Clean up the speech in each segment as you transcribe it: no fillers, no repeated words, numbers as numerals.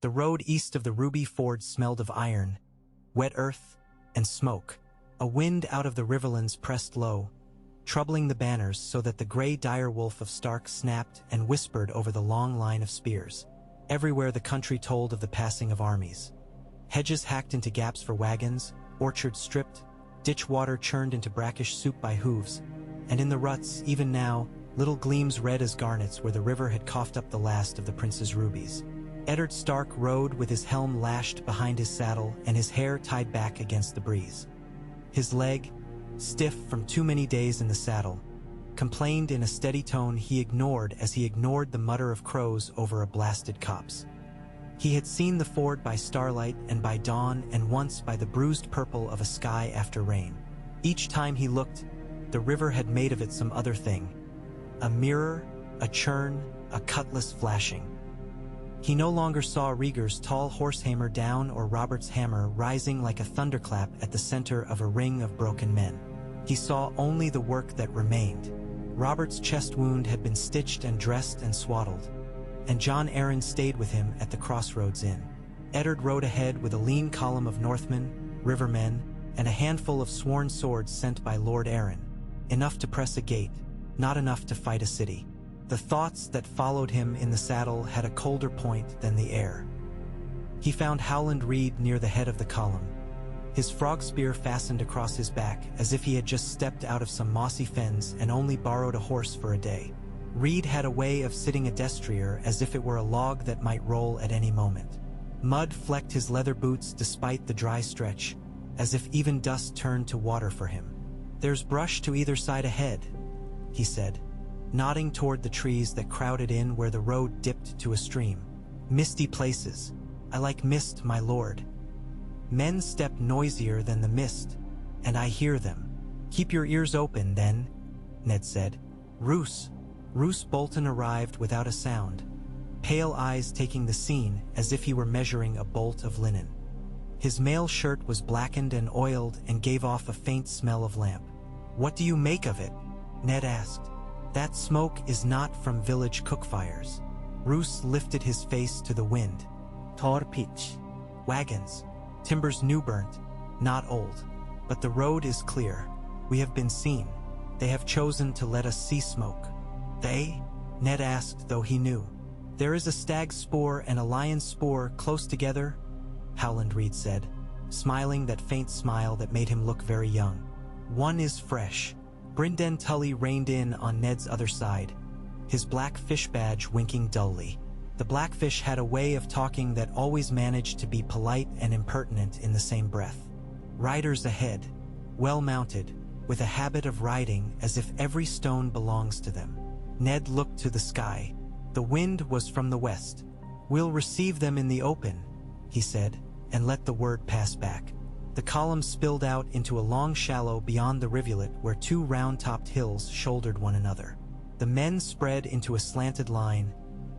The road east of the ruby ford smelled of iron, wet earth, and smoke. A wind out of the riverlands pressed low, troubling the banners so that the gray dire wolf of Stark snapped and whispered over the long line of spears. Everywhere the country told of the passing of armies. Hedges hacked into gaps for wagons, orchards stripped, ditch water churned into brackish soup by hooves, and in the ruts, even now, little gleams red as garnets where the river had coughed up the last of the prince's rubies. Eddard Stark rode with his helm lashed behind his saddle and his hair tied back against the breeze. His leg, stiff from too many days in the saddle, complained in a steady tone he ignored as he ignored the mutter of crows over a blasted copse. He had seen the ford by starlight and by dawn and once by the bruised purple of a sky after rain. Each time he looked, the river had made of it some other thing. A mirror, a churn, a cutlass flashing. He no longer saw Rhaegar's tall horse-hammer down or Robert's hammer rising like a thunderclap at the center of a ring of broken men. He saw only the work that remained. Robert's chest wound had been stitched and dressed and swaddled, and Jon Arryn stayed with him at the Crossroads Inn. Eddard rode ahead with a lean column of Northmen, rivermen, and a handful of sworn swords sent by Lord Arryn, enough to press a gate, not enough to fight a city. The thoughts that followed him in the saddle had a colder point than the air. He found Howland Reed near the head of the column, his frog spear fastened across his back as if he had just stepped out of some mossy fens and only borrowed a horse for a day. Reed had a way of sitting a destrier as if it were a log that might roll at any moment. Mud flecked his leather boots despite the dry stretch, as if even dust turned to water for him. "There's brush to either side ahead," he said, nodding toward the trees that crowded in where the road dipped to a stream. "Misty places. I like mist, my lord. Men step noisier than the mist, and I hear them." "Keep your ears open, then," Ned said. Roose Bolton arrived without a sound, pale eyes taking the scene as if he were measuring a bolt of linen. His mail shirt was blackened and oiled and gave off a faint smell of lamp. "What do you make of it?" Ned asked. "That smoke is not from village cookfires." Roose lifted his face to the wind. "Tor pitch. Wagons. Timbers new burnt, not old. But the road is clear. We have been seen. They have chosen to let us see smoke." "They?" Ned asked, though he knew. "There is a stag's spoor and a lion's spoor close together," Howland Reed said, smiling that faint smile that made him look very young. "One is fresh." Brynden Tully reined in on Ned's other side, his black fish badge winking dully. The blackfish had a way of talking that always managed to be polite and impertinent in the same breath. "Riders ahead, well mounted, with a habit of riding as if every stone belongs to them." Ned looked to the sky. The wind was from the west. "We'll receive them in the open," he said, and let the word pass back. The column spilled out into a long shallow beyond the rivulet where two round-topped hills shouldered one another. The men spread into a slanted line,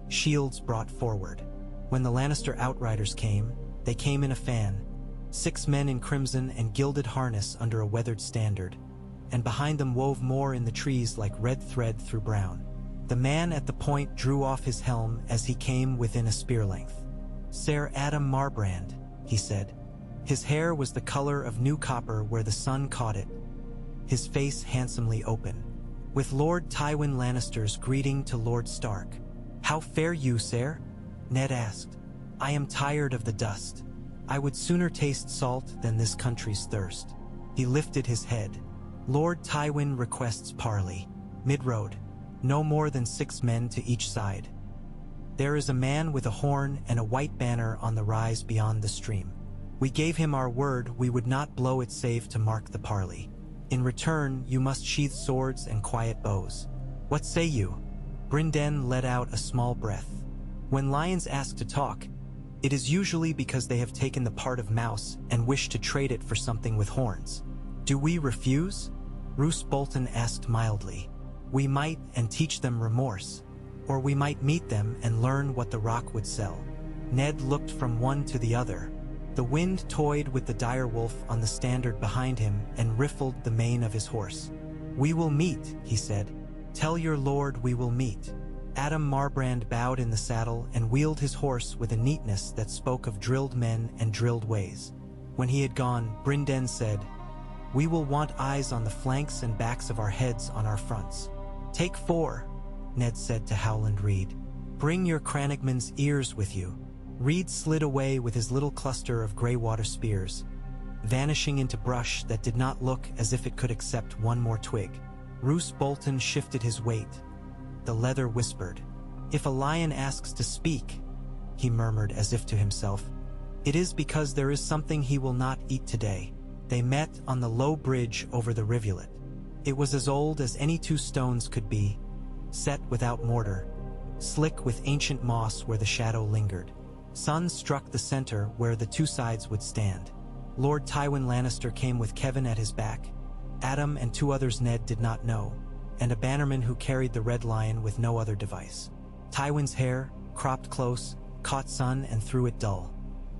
shields brought forward. When the Lannister outriders came, they came in a fan, 6 men in crimson and gilded harness under a weathered standard, and behind them wove more in the trees like red thread through brown. The man at the point drew off his helm as he came within a spear length. "Ser Adam Marbrand," he said. His hair was the color of new copper where the sun caught it, his face handsomely open. "With Lord Tywin Lannister's greeting to Lord Stark." "How fare you, sir?" Ned asked. "I am tired of the dust. I would sooner taste salt than this country's thirst." He lifted his head. "Lord Tywin requests parley. Mid-road. No more than 6 men to each side. There is a man with a horn and a white banner on the rise beyond the stream. We gave him our word we would not blow it save to mark the parley. In return, you must sheathe swords and quiet bows. What say you?" Brynden let out a small breath. When lions ask to talk, it is usually because they have taken the part of mouse and wish to trade it for something with horns. "Do we refuse?" Roose Bolton asked mildly. "We might and teach them remorse, or we might meet them and learn what the rock would sell." Ned looked from one to the other. The wind toyed with the dire wolf on the standard behind him and riffled the mane of his horse. "We will meet," he said. "Tell your lord we will meet." Adam Marbrand bowed in the saddle and wheeled his horse with a neatness that spoke of drilled men and drilled ways. When he had gone, Brynden said, "We will want eyes on the flanks and backs of our heads on our fronts." "Take 4, Ned said to Howland Reed. "Bring your Crannogman's ears with you." Reed slid away with his little cluster of grey-water spears, vanishing into brush that did not look as if it could accept one more twig. Roose Bolton shifted his weight. The leather whispered. "If a lion asks to speak," he murmured as if to himself, "it is because there is something he will not eat today." They met on the low bridge over the rivulet. It was as old as any 2 stones could be, set without mortar, slick with ancient moss where the shadow lingered. Sun struck the center where the 2 sides would stand. Lord Tywin Lannister came with Kevan at his back. Adam and 2 others Ned did not know, and a bannerman who carried the Red Lion with no other device. Tywin's hair, cropped close, caught sun and threw it dull.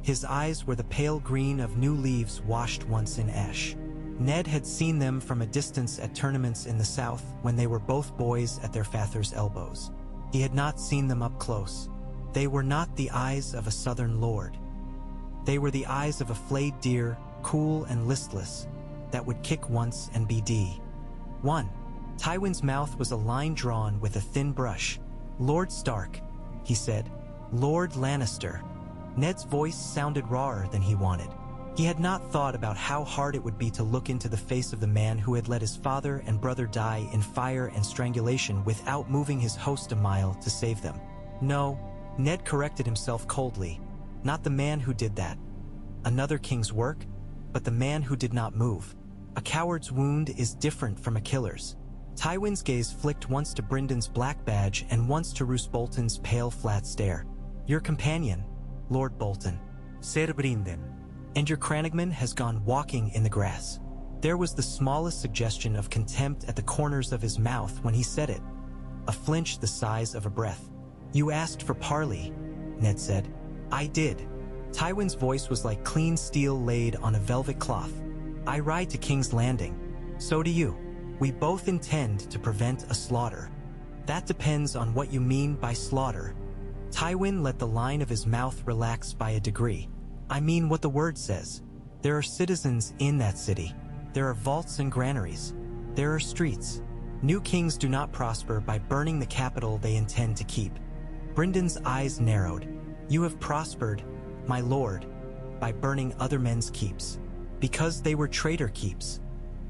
His eyes were the pale green of new leaves washed once in ash. Ned had seen them from a distance at tournaments in the south when they were both boys at their father's elbows. He had not seen them up close. They were not the eyes of a southern lord. They were the eyes of a flayed deer, cool and listless, that would kick once and be D1. Tywin's mouth was a line drawn with a thin brush. "Lord Stark," he said. "Lord Lannister." Ned's voice sounded rawer than he wanted. He had not thought about how hard it would be to look into the face of the man who had let his father and brother die in fire and strangulation without moving his host a mile to save them. No, Ned corrected himself coldly. Not the man who did that. Another king's work, but the man who did not move. A coward's wound is different from a killer's. Tywin's gaze flicked once to Brynden's black badge and once to Roose Bolton's pale, flat stare. "Your companion, Lord Bolton," said Brynden, "and your Crannogman has gone walking in the grass." There was the smallest suggestion of contempt at the corners of his mouth when he said it, a flinch the size of a breath. "You asked for parley," Ned said. "I did." Tywin's voice was like clean steel laid on a velvet cloth. "I ride to King's Landing. So do you. We both intend to prevent a slaughter." "That depends on what you mean by slaughter." Tywin let the line of his mouth relax by a degree. "I mean what the word says. There are citizens in that city. There are vaults and granaries. There are streets. New kings do not prosper by burning the capital they intend to keep." Brynden's eyes narrowed. "You have prospered, my lord, by burning other men's keeps, because they were traitor keeps."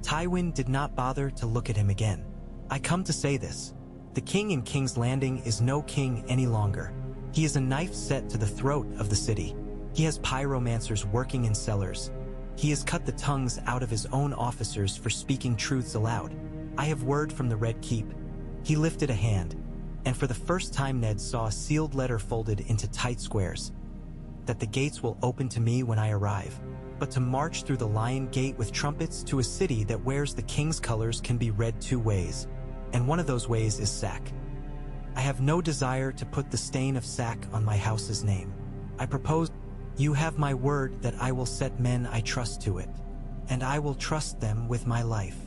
Tywin did not bother to look at him again. "I come to say this. The king in King's Landing is no king any longer. He is a knife set to the throat of the city. He has pyromancers working in cellars. He has cut the tongues out of his own officers for speaking truths aloud. I have word from the Red Keep." He lifted a hand, and for the first time Ned saw a sealed letter folded into tight squares. "That the gates will open to me when I arrive, but to march through the Lion Gate with trumpets to a city that wears the king's colors can be read 2 ways, and one of those ways is sack. I have no desire to put the stain of sack on my house's name. I propose, you have my word that I will set men I trust to it, and I will trust them with my life."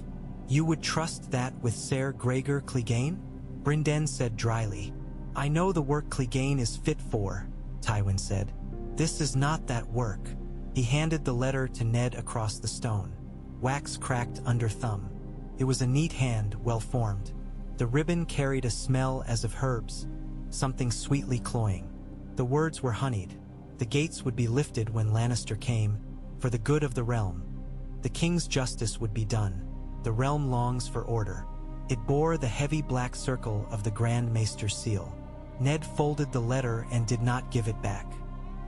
"You would trust that with Ser Gregor Clegane?" Brynden said dryly. "I know the work Clegane is fit for," Tywin said. "This is not that work." He handed the letter to Ned across the stone. Wax cracked under thumb. It was a neat hand, well formed. The ribbon carried a smell as of herbs, something sweetly cloying. The words were honeyed. The gates would be lifted when Lannister came, for the good of the realm. The king's justice would be done. The realm longs for order. It bore the heavy black circle of the Grand Maester's seal. Ned folded the letter and did not give it back.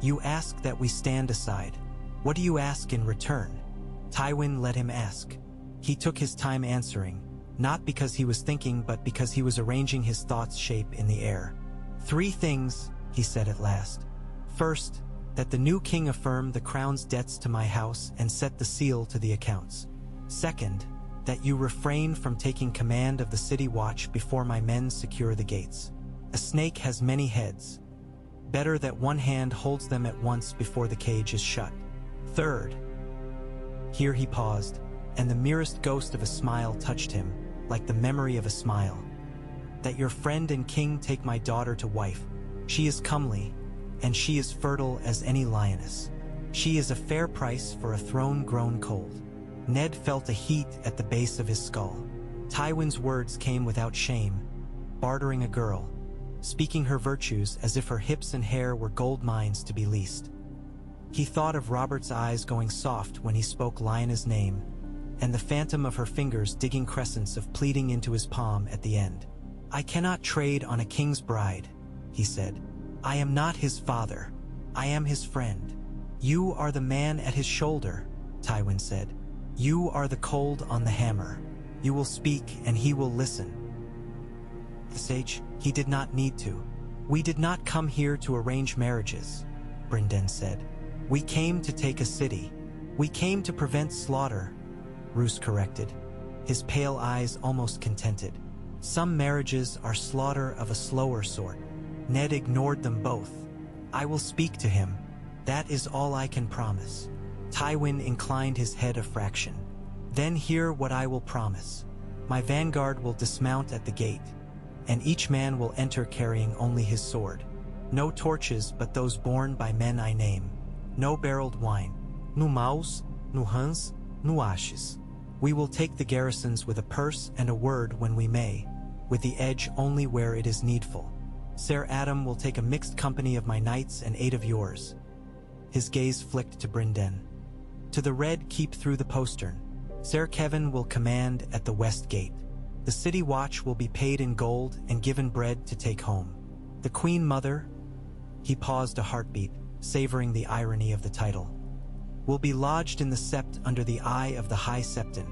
"You ask that we stand aside. What do you ask in return?" Tywin let him ask. He took his time answering, not because he was thinking but because he was arranging his thoughts' shape in the air. "3 things, he said at last. "First, that the new king affirm the crown's debts to my house and set the seal to the accounts. Second, that you refrain from taking command of the city watch before my men secure the gates. A snake has many heads. Better that one hand holds them at once before the cage is shut. Third," here he paused, and the merest ghost of a smile touched him, like the memory of a smile. that your friend and king take my daughter to wife. She is comely, and she is fertile as any lioness. She is a fair price for a throne grown cold." Ned felt a heat at the base of his skull. Tywin's words came without shame, bartering a girl, speaking her virtues as if her hips and hair were gold mines to be leased. He thought of Robert's eyes going soft when he spoke Lyanna's name, and the phantom of her fingers digging crescents of pleading into his palm at the end. "I cannot trade on a king's bride," he said. "I am not his father. I am his friend." "You are the man at his shoulder," Tywin said. "You are the cold on the hammer. You will speak and he will listen." The sage, he did not need to. "We did not come here to arrange marriages," Brynden said. "We came to take a city. We came to prevent slaughter," Roose corrected, his pale eyes almost contented. "Some marriages are slaughter of a slower sort." Ned ignored them both. "I will speak to him. That is all I can promise." Tywin inclined his head a fraction. "Then hear what I will promise. My vanguard will dismount at the gate, and each man will enter carrying only his sword. No torches but those borne by men I name. No barreled wine. No mouse, no hans, no ashes. We will take the garrisons with a purse and a word when we may, with the edge only where it is needful. Ser Adam will take a mixed company of my knights and 8 of yours." His gaze flicked to Brynden. "To the red keep through the postern. Ser Kevin will command at the west gate. The city watch will be paid in gold and given bread to take home. The Queen Mother," he paused a heartbeat, savoring the irony of the title, "will be lodged in the sept under the eye of the High Septon.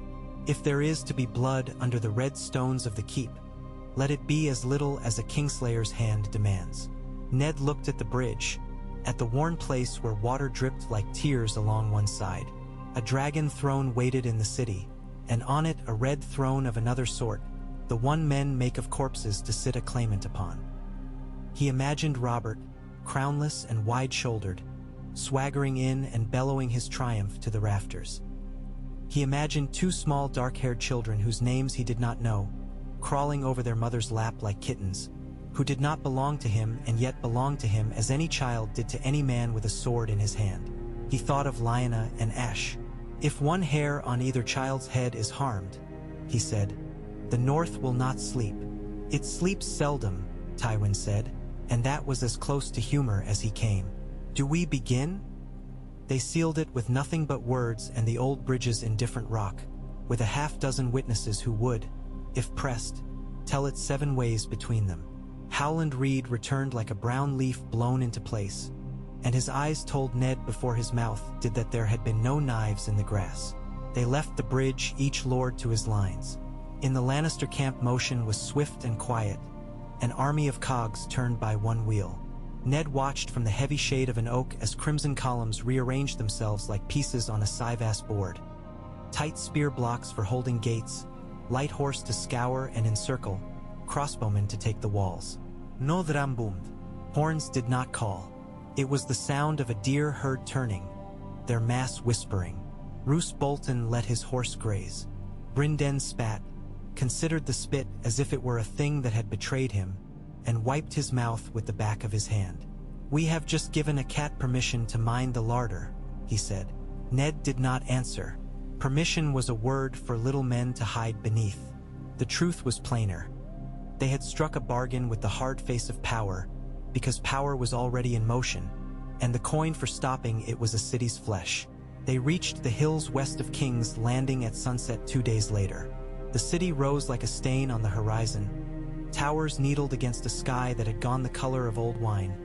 If there is to be blood under the red stones of the keep, let it be as little as a kingslayer's hand demands." Ned looked at the bridge, at the worn place where water dripped like tears along one side. A dragon throne waited in the city, and on it a red throne of another sort, the one men make of corpses to sit a claimant upon. He imagined Robert, crownless and wide-shouldered, swaggering in and bellowing his triumph to the rafters. He imagined 2 small dark-haired children whose names he did not know, crawling over their mother's lap like kittens, who did not belong to him and yet belonged to him as any child did to any man with a sword in his hand. He thought of Lyanna and Ash. "If one hair on either child's head is harmed," he said, "the North will not sleep." "It sleeps seldom," Tywin said, and that was as close to humor as he came. "Do we begin?" They sealed it with nothing but words and the old bridge's indifferent rock, with a half-dozen witnesses who would, if pressed, tell it 7 ways between them. Howland Reed returned like a brown leaf blown into place, and his eyes told Ned before his mouth did that there had been no knives in the grass. They left the bridge, each lord to his lines. In the Lannister camp, motion was swift and quiet, an army of cogs turned by one wheel. Ned watched from the heavy shade of an oak as crimson columns rearranged themselves like pieces on a Sivas board. Tight spear blocks for holding gates, light horse to scour and encircle, crossbowmen to take the walls. No drum boomed. Horns did not call. It was the sound of a deer herd turning, their mass whispering. Roose Bolton let his horse graze. Brynden spat, considered the spit as if it were a thing that had betrayed him, and wiped his mouth with the back of his hand. "We have just given a cat permission to mind the larder," he said. Ned did not answer. Permission was a word for little men to hide beneath. The truth was plainer. They had struck a bargain with the hard face of power, because power was already in motion, and the coin for stopping it was a city's flesh. They reached the hills west of King's Landing at sunset 2 days later. The city rose like a stain on the horizon. Towers needled against a sky that had gone the color of old wine,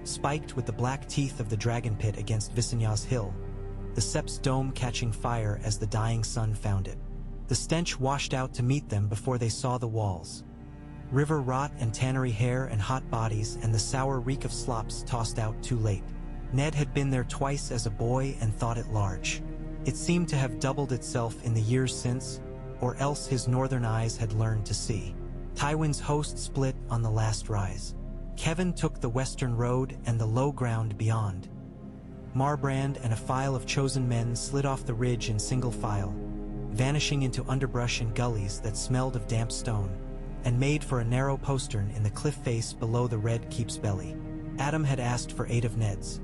spiked with the black teeth of the dragon pit against Visigna's hill, the Sept's dome catching fire as the dying sun found it. The stench washed out to meet them before they saw the walls. River rot and tannery hair and hot bodies and the sour reek of slops tossed out too late. Ned had been there twice as a boy and thought it large. It seemed to have doubled itself in the years since, or else his northern eyes had learned to see. Tywin's host split on the last rise. Kevin took the western road and the low ground beyond. Marbrand and a file of chosen men slid off the ridge in single file, vanishing into underbrush and gullies that smelled of damp stone. and made for a narrow postern in the cliff face below the Red Keep's belly. Adam had asked for 8 of Ned's.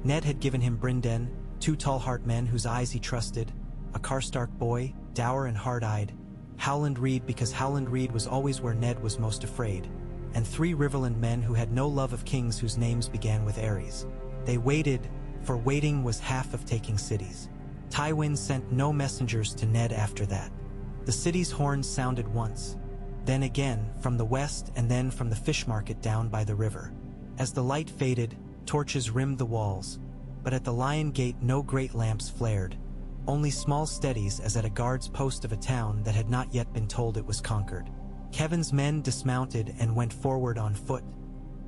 Ned had given him Brynden, 2 tall-heart men whose eyes he trusted, a Karstark boy, dour and hard-eyed, Howland Reed because Howland Reed was always where Ned was most afraid, and 3 Riverland men who had no love of kings whose names began with Ares. They waited, for waiting was half of taking cities. Tywin sent no messengers to Ned after that. The city's horns sounded once, then again from the west and then from the fish market down by the river. As the light faded, torches rimmed the walls, but at the Lion Gate no great lamps flared, only small steadies as at a guard's post of a town that had not yet been told it was conquered. Kevin's men dismounted and went forward on foot,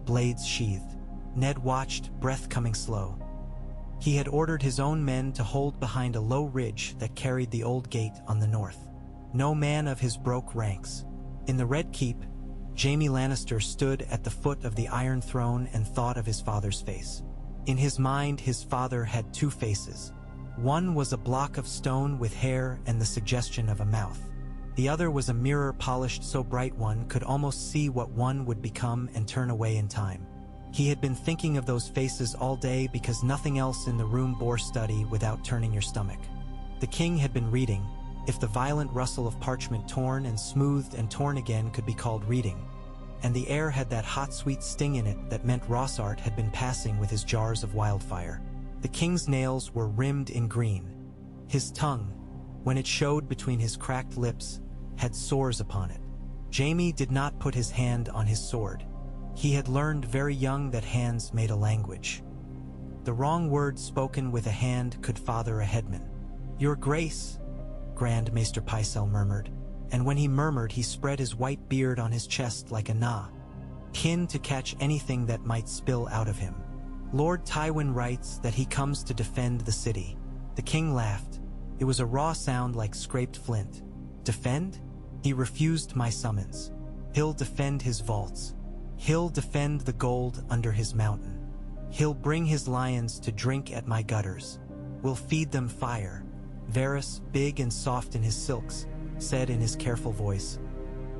blades sheathed. Ned watched, breath coming slow. He had ordered his own men to hold behind a low ridge that carried the old gate on the north. No man of his broke ranks. In the Red Keep, Jaime Lannister stood at the foot of the Iron Throne and thought of his father's face. In his mind, his father had 2 faces. One was a block of stone with hair and the suggestion of a mouth. The other was a mirror polished so bright one could almost see what one would become and turn away in time. He had been thinking of those faces all day because nothing else in the room bore study without turning your stomach. The king had been reading, if the violent rustle of parchment torn and smoothed and torn again could be called reading, and the air had that hot sweet sting in it that meant Rossart had been passing with his jars of wildfire. The king's nails were rimmed in green. His tongue, when it showed between his cracked lips, had sores upon it. Jaime did not put his hand on his sword. He had learned very young that hands made a language. The wrong word spoken with a hand could father a headman. "Your Grace," Grand Maester Pycelle murmured, and when he murmured he spread his white beard on his chest like a gnaw, kin to catch anything that might spill out of him. "Lord Tywin writes that he comes to defend the city." The king laughed. It was a raw sound like scraped flint. "Defend? He refused my summons. He'll defend his vaults. He'll defend the gold under his mountain. He'll bring his lions to drink at my gutters. We'll feed them fire." Varys, big and soft in his silks, said in his careful voice,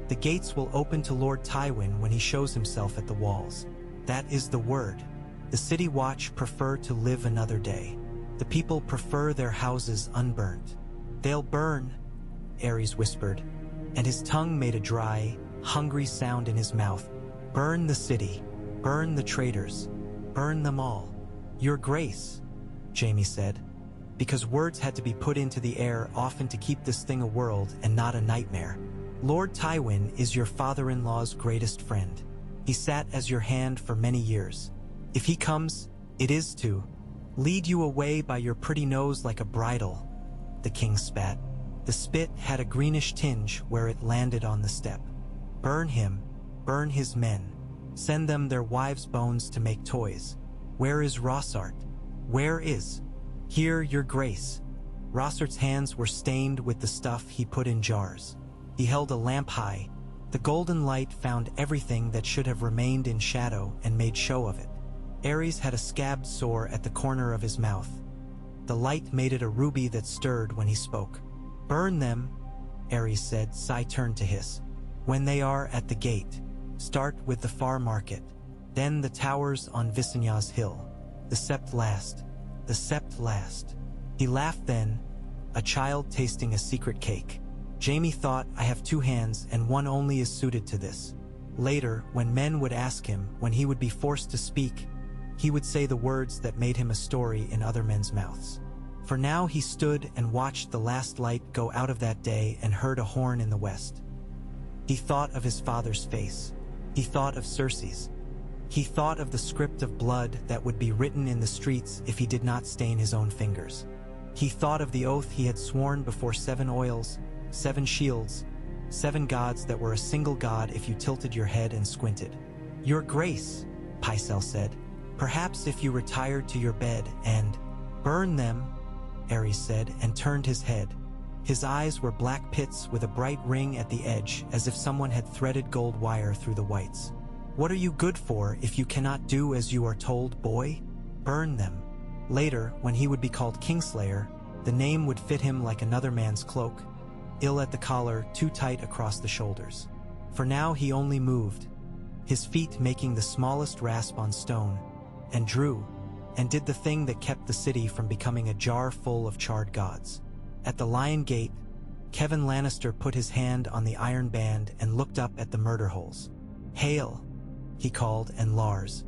"The gates will open to Lord Tywin when he shows himself at the walls. That is the word. The city watch prefer to live another day. The people prefer their houses unburnt. They'll burn," Ares whispered, and his tongue made a dry, hungry sound in his mouth. "Burn the city. Burn the traitors. Burn them all." "Your Grace," Jaime said, because words had to be put into the air often to keep this thing a world and not a nightmare. "Lord Tywin is your father-in-law's greatest friend. He sat as your hand for many years. If he comes, it is to lead you away by your pretty nose like a bridle." The king spat. The spit had a greenish tinge where it landed on the step. "Burn him. Burn his men. Send them their wives' bones to make toys. Where is Rossart? Where is—" "Here, your Grace." Rossart's hands were stained with the stuff he put in jars. He held a lamp high. The golden light found everything that should have remained in shadow and made show of it. Ares had a scabbed sore at the corner of his mouth. The light made it a ruby that stirred when he spoke. "Burn them," Ares said. Sai turned to hiss. "When they are at the gate. Start with the far market, then the towers on Visenya's hill. The sept last. The sept last." He laughed then, a child tasting a secret cake. Jaime thought, "I have 2 hands and one only is suited to this." Later, when men would ask him, when he would be forced to speak, he would say the words that made him a story in other men's mouths. For now he stood and watched the last light go out of that day and heard a horn in the west. He thought of his father's face. He thought of Cersei's. He thought of the script of blood that would be written in the streets if he did not stain his own fingers. He thought of the oath he had sworn before 7 oils, 7 shields, 7 gods that were a single god if you tilted your head and squinted. "Your Grace," Pycelle said, "perhaps if you retired to your bed and—" "Burn them," Ares said, and turned his head. His eyes were black pits with a bright ring at the edge, as if someone had threaded gold wire through the whites. "What are you good for if you cannot do as you are told, boy? Burn them." Later, when he would be called Kingslayer, the name would fit him like another man's cloak, ill at the collar, too tight across the shoulders. For now he only moved, his feet making the smallest rasp on stone, and drew, and did the thing that kept the city from becoming a jar full of charred gods. At the Lion Gate, Kevin Lannister put his hand on the iron band and looked up at the murder holes. "Hail," he called, and Lars,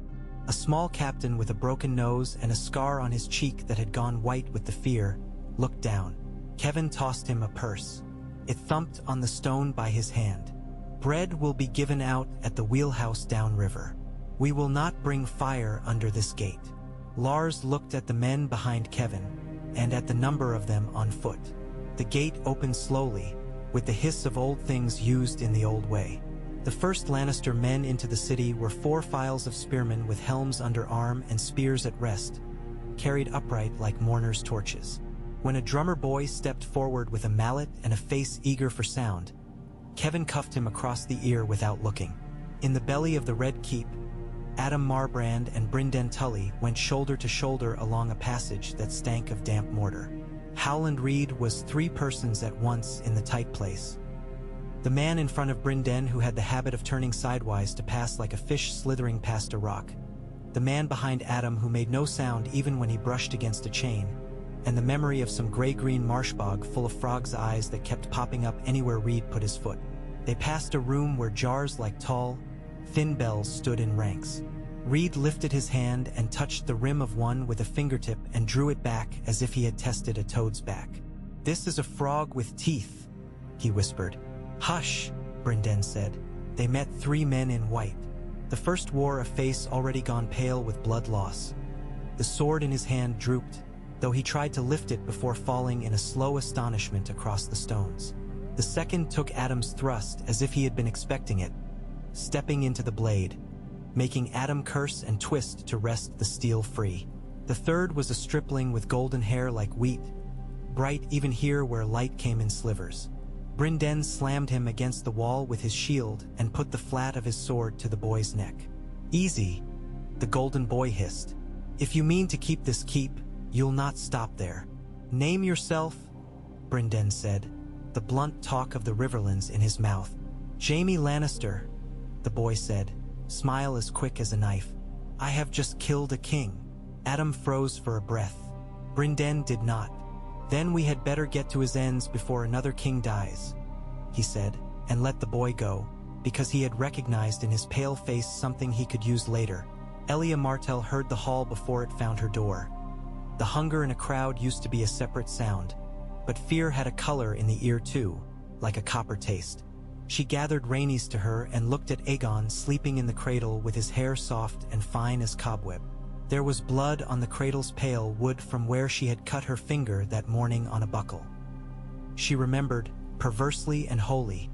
a small captain with a broken nose and a scar on his cheek that had gone white with the fear, looked down. Kevin tossed him a purse. It thumped on the stone by his hand. "Bread will be given out at the wheelhouse downriver. We will not bring fire under this gate." Lars looked at the men behind Kevin, and at the number of them on foot. The gate opened slowly, with the hiss of old things used in the old way. The first Lannister men into the city were 4 files of spearmen with helms under arm and spears at rest, carried upright like mourners' torches. When a drummer boy stepped forward with a mallet and a face eager for sound, Kevin cuffed him across the ear without looking. In the belly of the Red Keep, Adam Marbrand and Brynden Tully went shoulder to shoulder along a passage that stank of damp mortar. Howland Reed was 3 persons at once in the tight place. The man in front of Brynden, who had the habit of turning sidewise to pass like a fish slithering past a rock. The man behind Adam, who made no sound even when he brushed against a chain. And the memory of some gray-green marsh bog full of frogs' eyes that kept popping up anywhere Reed put his foot. They passed a room where jars like tall, thin bells stood in ranks. Reed lifted his hand and touched the rim of one with a fingertip and drew it back as if he had tested a toad's back. "This is a frog with teeth," he whispered. "Hush," Brynden said. They met 3 men in white. The first wore a face already gone pale with blood loss. The sword in his hand drooped, though he tried to lift it before falling in a slow astonishment across the stones. The second took Adam's thrust as if he had been expecting it, stepping into the blade, making Adam curse and twist to wrest the steel free. The third was a stripling with golden hair like wheat, bright even here where light came in slivers. Brynden slammed him against the wall with his shield and put the flat of his sword to the boy's neck. "Easy," the golden boy hissed. "If you mean to keep this keep, you'll not stop there." "Name yourself," Brynden said, the blunt talk of the Riverlands in his mouth. "Jaime Lannister," the boy said, smile as quick as a knife. "I have just killed a king." Adam froze for a breath. Brynden did not. "Then we had better get to his ends before another king dies," he said, and let the boy go, because he had recognized in his pale face something he could use later. Elia Martell heard the hall before it found her door. The hunger in a crowd used to be a separate sound, but fear had a color in the ear too, like a copper taste. She gathered Rhaenys to her and looked at Aegon sleeping in the cradle with his hair soft and fine as cobweb. There was blood on the cradle's pale wood from where she had cut her finger that morning on a buckle. She remembered, perversely and wholly,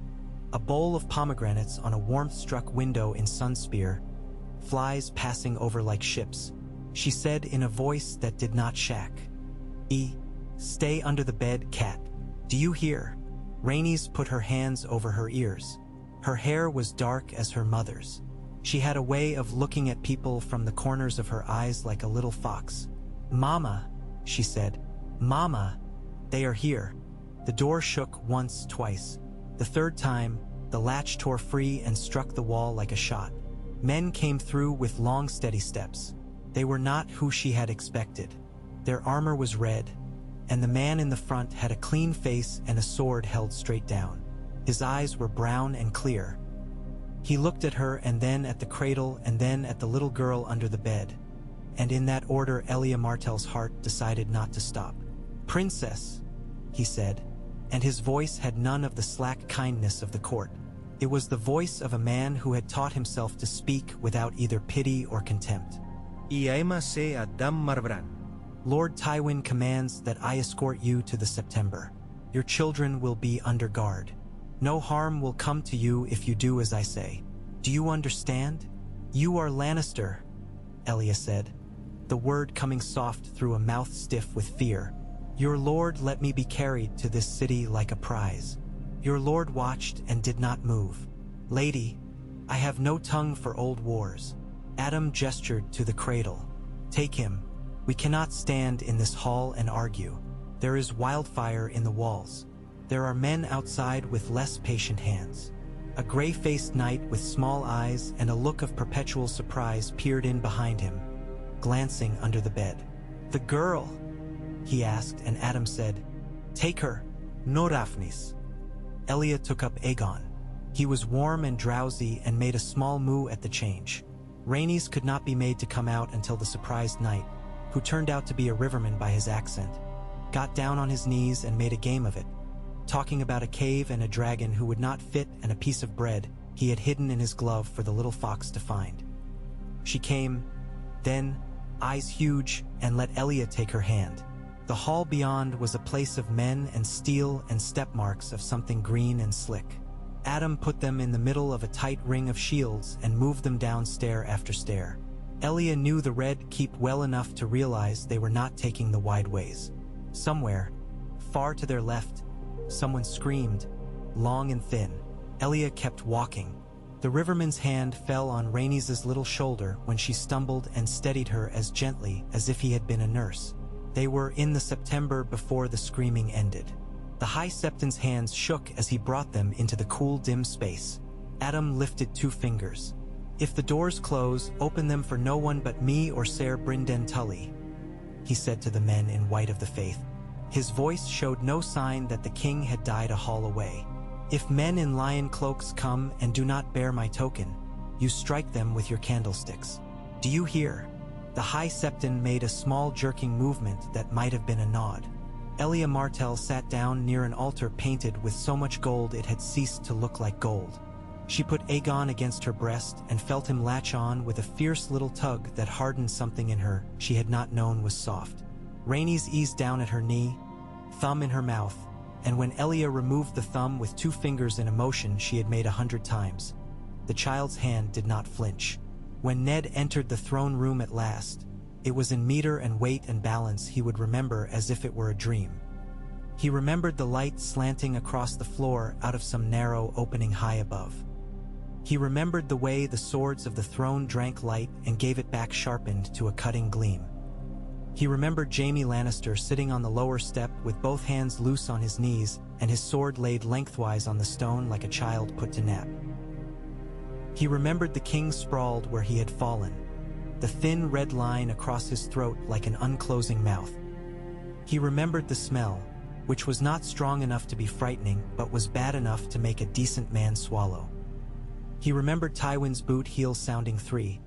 a bowl of pomegranates on a warmth-struck window in Sunspear, flies passing over like ships. She said in a voice that did not shack, "Stay under the bed, cat. Do you hear?" Rhaenys put her hands over her ears. Her hair was dark as her mother's. She had a way of looking at people from the corners of her eyes like a little fox. "Mama," she said. "Mama, they are here." The door shook once, twice. The third time, the latch tore free and struck the wall like a shot. Men came through with long, steady steps. They were not who she had expected. Their armor was red, and the man in the front had a clean face and a sword held straight down. His eyes were brown and clear. He looked at her and then at the cradle and then at the little girl under the bed. And in that order Elia Martell's heart decided not to stop. "Princess," he said, and his voice had none of the slack kindness of the court. It was the voice of a man who had taught himself to speak without either pity or contempt. "Iaima se Adam Marbrand." "Lord Tywin commands that I escort you to the September. Your children will be under guard. No harm will come to you if you do as I say. Do you understand?" "You are Lannister," Elia said, the word coming soft through a mouth stiff with fear. "Your lord let me be carried to this city like a prize. Your lord watched and did not move. Lady, I have no tongue for old wars." Adam gestured to the cradle. "Take him. We cannot stand in this hall and argue. There is wildfire in the walls. There are men outside with less patient hands." A gray-faced knight with small eyes and a look of perpetual surprise peered in behind him, glancing under the bed. "The girl?" he asked, and Adam said, "Take her, no Daphnis." Elia took up Aegon. He was warm and drowsy and made a small moo at the change. Rhaenys could not be made to come out until the surprised knight, who turned out to be a riverman by his accent, got down on his knees and made a game of it, talking about a cave and a dragon who would not fit and a piece of bread he had hidden in his glove for the little fox to find. She came, then, eyes huge, and let Elia take her hand. The hall beyond was a place of men and steel and step marks of something green and slick. Adam put them in the middle of a tight ring of shields and moved them down stair after stair. Elia knew the red keep well enough to realize they were not taking the wide ways. Somewhere, far to their left, someone screamed, long and thin. Elia kept walking. The riverman's hand fell on Rhaenys' little shoulder when she stumbled and steadied her as gently as if he had been a nurse. They were in the September before the screaming ended. The High Septon's hands shook as he brought them into the cool, dim space. Adam lifted 2 fingers. "If the doors close, open them for no one but me or Ser Brynden Tully," he said to the men in white of the faith. His voice showed no sign that the king had died a hall away. "If men in lion cloaks come and do not bear my token, you strike them with your candlesticks. Do you hear?" The High Septon made a small jerking movement that might have been a nod. Elia Martell sat down near an altar painted with so much gold it had ceased to look like gold. She put Aegon against her breast and felt him latch on with a fierce little tug that hardened something in her she had not known was soft. Rhaenys eased down at her knee, thumb in her mouth, and when Elia removed the thumb with 2 fingers in a motion she had made 100 times, the child's hand did not flinch. When Ned entered the throne room at last, it was in meter and weight and balance he would remember as if it were a dream. He remembered the light slanting across the floor out of some narrow opening high above. He remembered the way the swords of the throne drank light and gave it back sharpened to a cutting gleam. He remembered Jaime Lannister sitting on the lower step with both hands loose on his knees and his sword laid lengthwise on the stone like a child put to nap. He remembered the king sprawled where he had fallen, the thin red line across his throat like an unclosing mouth. He remembered the smell, which was not strong enough to be frightening but was bad enough to make a decent man swallow. He remembered Tywin's boot heel sounding 3,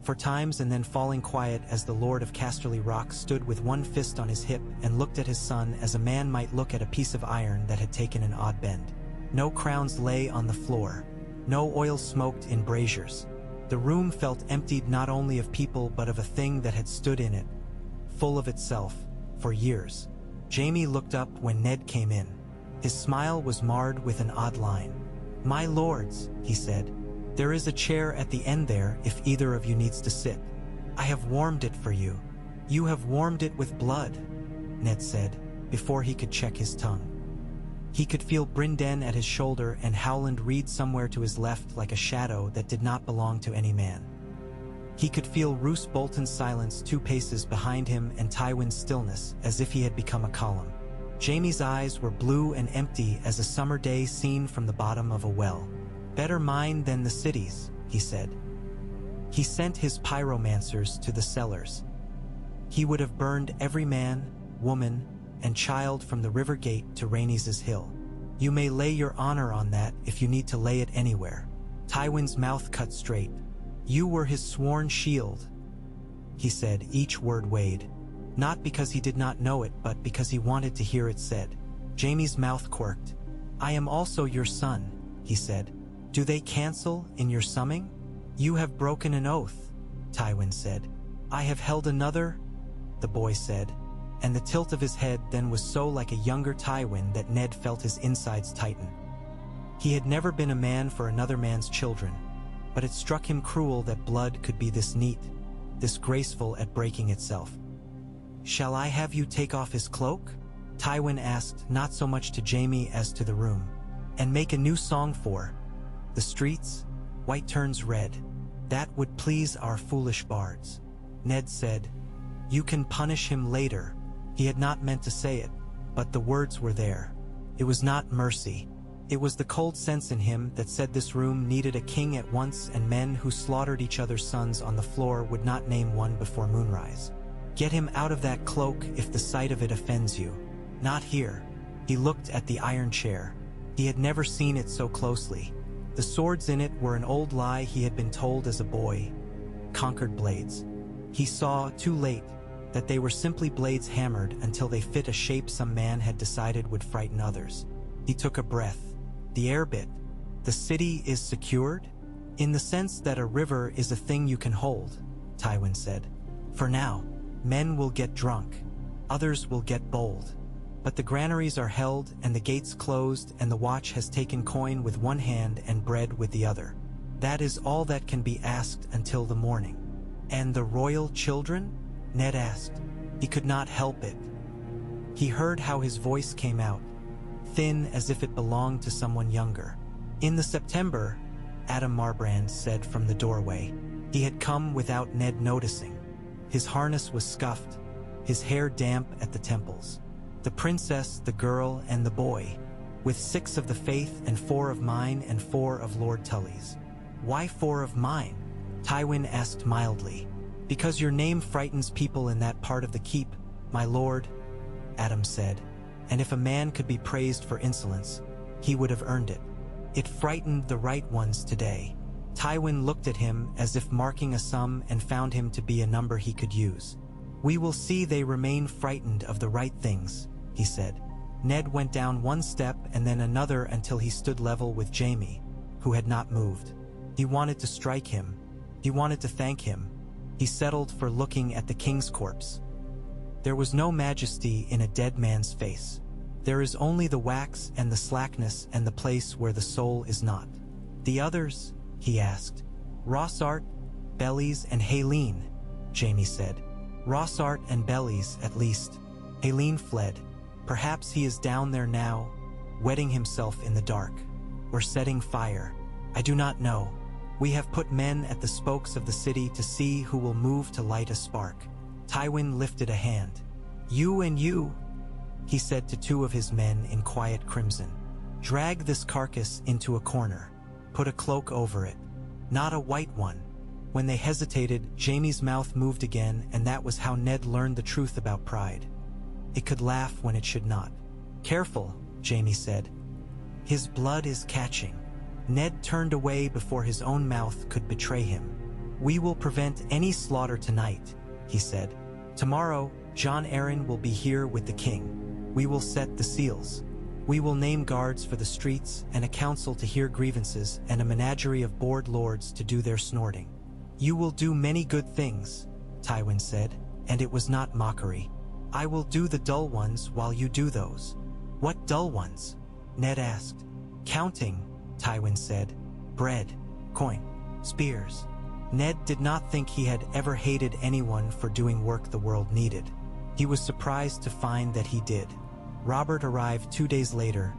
4 times and then falling quiet as the Lord of Casterly Rock stood with one fist on his hip and looked at his son as a man might look at a piece of iron that had taken an odd bend. No crowns lay on the floor. No oil smoked in braziers. The room felt emptied not only of people but of a thing that had stood in it, full of itself, for years. Jaime looked up when Ned came in. His smile was marred with an odd line. "My lords," he said, "there is a chair at the end there if either of you needs to sit. I have warmed it for you." "You have warmed it with blood," Ned said, before he could check his tongue. He could feel Brynden at his shoulder and Howland Reed somewhere to his left like a shadow that did not belong to any man. He could feel Roose Bolton's silence 2 paces behind him and Tywin's stillness as if he had become a column. Jaime's eyes were blue and empty as a summer day seen from the bottom of a well. "Better mine than the city's," he said. He sent his pyromancers to the cellars. He would have burned every man, woman, and child from the river gate to Rhaenys' hill. "You may lay your honor on that if you need to lay it anywhere." Tywin's mouth cut straight. "You were his sworn shield," he said, each word weighed. Not because he did not know it, but because he wanted to hear it said. Jaime's mouth quirked. "I am also your son," he said. "Do they cancel in your summing?" "You have broken an oath," Tywin said. "I have held another," the boy said, and the tilt of his head then was so like a younger Tywin that Ned felt his insides tighten. He had never been a man for another man's children, but it struck him cruel that blood could be this neat, this graceful at breaking itself. "Shall I have you take off his cloak?" Tywin asked, not so much to Jaime as to the room. "And make a new song for the streets? White turns red. That would please our foolish bards." Ned said, "You can punish him later." He had not meant to say it, but the words were there. It was not mercy. It was the cold sense in him that said this room needed a king at once, and men who slaughtered each other's sons on the floor would not name one before moonrise. Get him out of that cloak if the sight of it offends you. Not here. He looked at the iron chair. He had never seen it so closely. The swords in it were an old lie he had been told as a boy. Conquered blades. He saw, too late, that they were simply blades hammered until they fit a shape some man had decided would frighten others. He took a breath. The air bit. The city is secured? In the sense that a river is a thing you can hold, Tywin said. For now, men will get drunk. Others will get bold. But the granaries are held and the gates closed, and the watch has taken coin with one hand and bread with the other. That is all that can be asked until the morning. And the royal children? Ned asked. He could not help it. He heard how his voice came out, thin as if it belonged to someone younger. In the September, Adam Marbrand said from the doorway. He had come without Ned noticing. His harness was scuffed, his hair damp at the temples. The princess, the girl, and the boy, with 6 of the faith and 4 of mine and 4 of Lord Tully's. Why 4 of mine? Tywin asked mildly. Because your name frightens people in that part of the keep, my lord, Adam said. And if a man could be praised for insolence, he would have earned it. It frightened the right ones today. Tywin looked at him as if marking a sum and found him to be a number he could use. We will see they remain frightened of the right things, he said. Ned went down 1 step and then another until he stood level with Jaime, who had not moved. He wanted to strike him. He wanted to thank him. He settled for looking at the king's corpse. There was no majesty in a dead man's face. There is only the wax and the slackness and the place where the soul is not. The others? He asked. Rossart, Bellies, and Haleen, Jaime said. Rossart and Bellies, at least. Haleen fled. Perhaps he is down there now, wetting himself in the dark, or setting fire. I do not know. We have put men at the spokes of the city to see who will move to light a spark. Tywin lifted a hand. You and you, he said to 2 of his men in quiet crimson. Drag this carcass into a corner. Put a cloak over it. Not a white one. When they hesitated, Jaime's mouth moved again, and that was how Ned learned the truth about pride. It could laugh when it should not. Careful, Jaime said. His blood is catching. Ned turned away before his own mouth could betray him. We will prevent any slaughter tonight, he said. Tomorrow, Jon Arryn will be here with the king. We will set the seals. We will name guards for the streets and a council to hear grievances and a menagerie of bored lords to do their snorting. You will do many good things, Tywin said, and it was not mockery. I will do the dull ones while you do those. What dull ones? Ned asked. Counting, Tywin said. Bread, coin, spears. Ned did not think he had ever hated anyone for doing work the world needed. He was surprised to find that he did. Robert arrived 2 days later,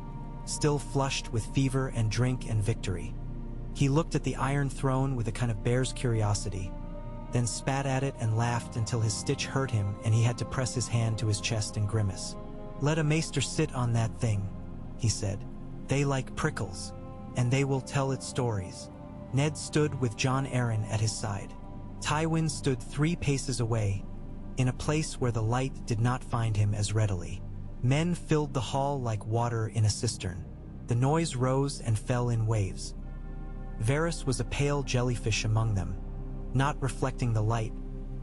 still flushed with fever and drink and victory. He looked at the Iron Throne with a kind of bear's curiosity, then spat at it and laughed until his stitch hurt him and he had to press his hand to his chest and grimace. Let a maester sit on that thing, he said. They like prickles, and they will tell its stories. Ned stood with Jon Arryn at his side. Tywin stood 3 paces away, in a place where the light did not find him as readily. Men filled the hall like water in a cistern. The noise rose and fell in waves. Varys was a pale jellyfish among them, not reflecting the light,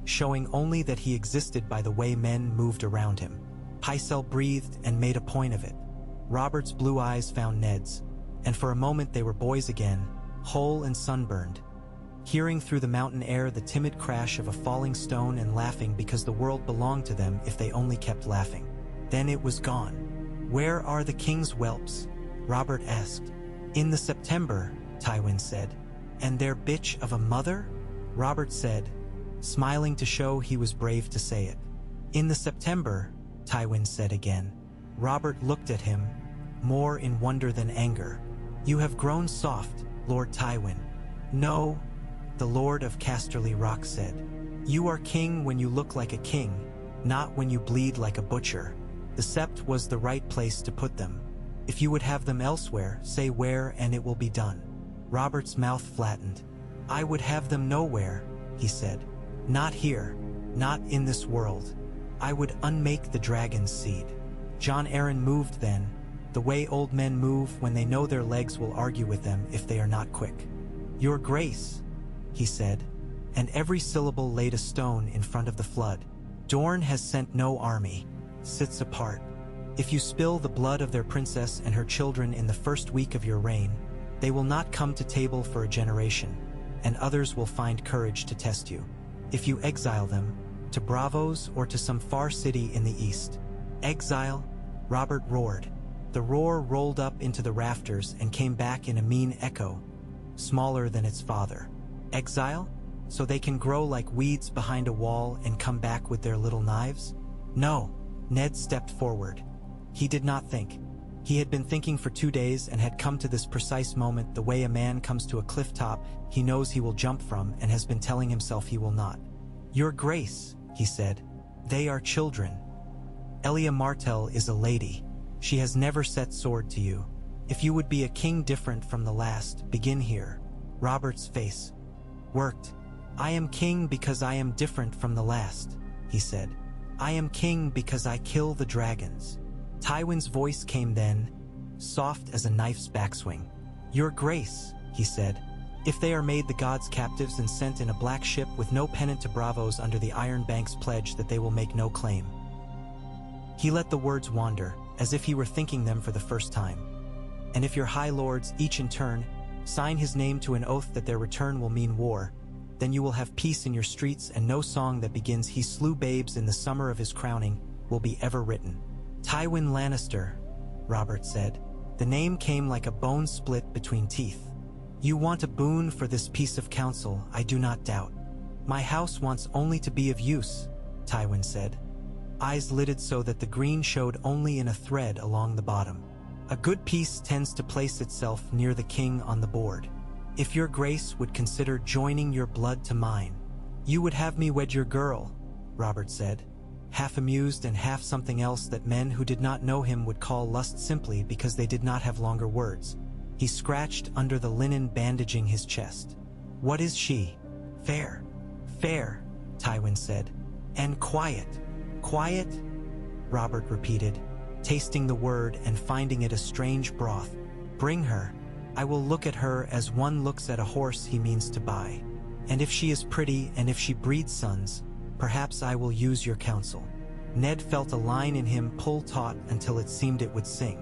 showing only that he existed by the way men moved around him. Pycelle breathed and made a point of it. Robert's blue eyes found Ned's, and for a moment they were boys again, whole and sunburned, hearing through the mountain air the timid crash of a falling stone and laughing because the world belonged to them if they only kept laughing. Then it was gone. Where are the king's whelps? Robert asked. In the September, Tywin said. And their bitch of a mother? Robert said, smiling to show he was brave to say it. In the September, Tywin said again. Robert looked at him, more in wonder than anger. You have grown soft, Lord Tywin. No, the Lord of Casterly Rock said. You are king when you look like a king, not when you bleed like a butcher. The sept was the right place to put them. If you would have them elsewhere, say where and it will be done." Robert's mouth flattened. "I would have them nowhere," he said. "Not here, not in this world. I would unmake the dragon's seed." Jon Arryn moved then, the way old men move when they know their legs will argue with them if they are not quick. "Your Grace," he said, and every syllable laid a stone in front of the flood. "Dorne has sent no army. Sits apart. If you spill the blood of their princess and her children in the first week of your reign, they will not come to table for a generation, and others will find courage to test you. If you exile them, to Braavos or to some far city in the east." "Exile?" Robert roared. The roar rolled up into the rafters and came back in a mean echo, smaller than its father. "Exile? So they can grow like weeds behind a wall and come back with their little knives?" "No." Ned stepped forward. He did not think. He had been thinking for 2 days and had come to this precise moment the way a man comes to a cliff top he knows he will jump from and has been telling himself he will not. "Your Grace," he said, "they are children. Elia Martell is a lady. She has never set sword to you. If you would be a king different from the last, begin here." Robert's face worked. "I am king because I am different from the last," he said. "I am king because I kill the dragons." Tywin's voice came then, soft as a knife's backswing. "Your Grace," he said, "if they are made the gods' captives and sent in a black ship with no pennant to Braavos under the Iron Bank's pledge that they will make no claim." He let the words wander, as if he were thinking them for the first time. "And if your high lords, each in turn, sign his name to an oath that their return will mean war, then you will have peace in your streets, and no song that begins 'He slew babes in the summer of his crowning' will be ever written." "Tywin Lannister," Robert said. The name came like a bone split between teeth. "You want a boon for this piece of counsel, I do not doubt." "My house wants only to be of use," Tywin said, eyes lidded so that the green showed only in a thread along the bottom. "A good piece tends to place itself near the king on the board. If your Grace would consider joining your blood to mine." "You would have me wed your girl," Robert said, half amused and half something else that men who did not know him would call lust simply because they did not have longer words. He scratched under the linen bandaging his chest. "What is she?" "Fair. Fair," Tywin said. "And quiet." "Quiet?" Robert repeated, tasting the word and finding it a strange broth. "Bring her. I will look at her as one looks at a horse he means to buy. And if she is pretty and if she breeds sons, perhaps I will use your counsel." Ned felt a line in him pull taut until it seemed it would sing.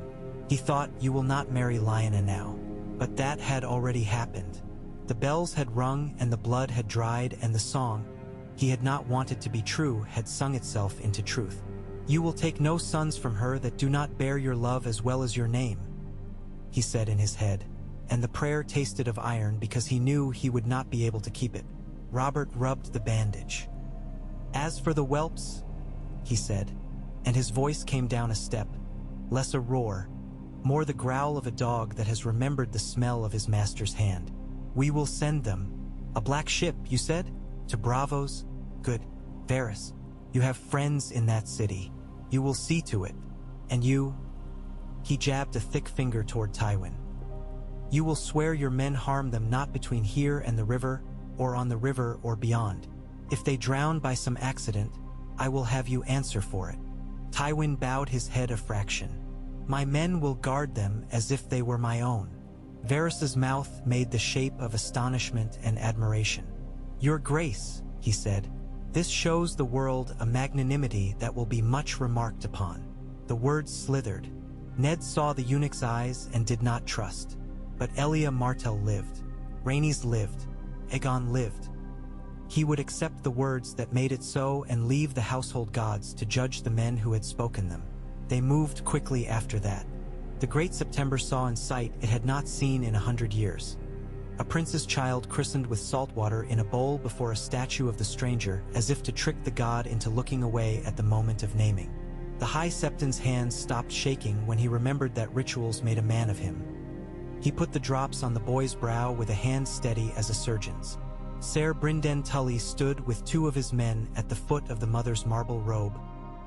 He thought, "You will not marry Lyanna now." But that had already happened. The bells had rung and the blood had dried and the song he had not wanted to be true had sung itself into truth. "You will take no sons from her that do not bear your love as well as your name," he said in his head, and the prayer tasted of iron because he knew he would not be able to keep it. Robert rubbed the bandage. "As for the whelps," he said, and his voice came down a step, less a roar, more the growl of a dog that has remembered the smell of his master's hand. "We will send them." "A black ship, you said? To Braavos? Good. Varys, you have friends in that city. You will see to it. And you—" he jabbed a thick finger toward Tywin. "You will swear your men harm them not between here and the river, or on the river or beyond. If they drown by some accident, I will have you answer for it." Tywin bowed his head a fraction. "My men will guard them as if they were my own." Varys's mouth made the shape of astonishment and admiration. "Your Grace," he said, "this shows the world a magnanimity that will be much remarked upon." The words slithered. Ned saw the eunuch's eyes and did not trust. But Elia Martell lived. Rhaenys lived. Aegon lived. He would accept the words that made it so and leave the household gods to judge the men who had spoken them. They moved quickly after that. The great September saw in sight it had not seen in 100 years. A prince's child christened with salt water in a bowl before a statue of the stranger, as if to trick the god into looking away at the moment of naming. The High Septon's hands stopped shaking when he remembered that rituals made a man of him. He put the drops on the boy's brow with a hand steady as a surgeon's. Ser Brynden Tully stood with 2 of his men at the foot of the mother's marble robe,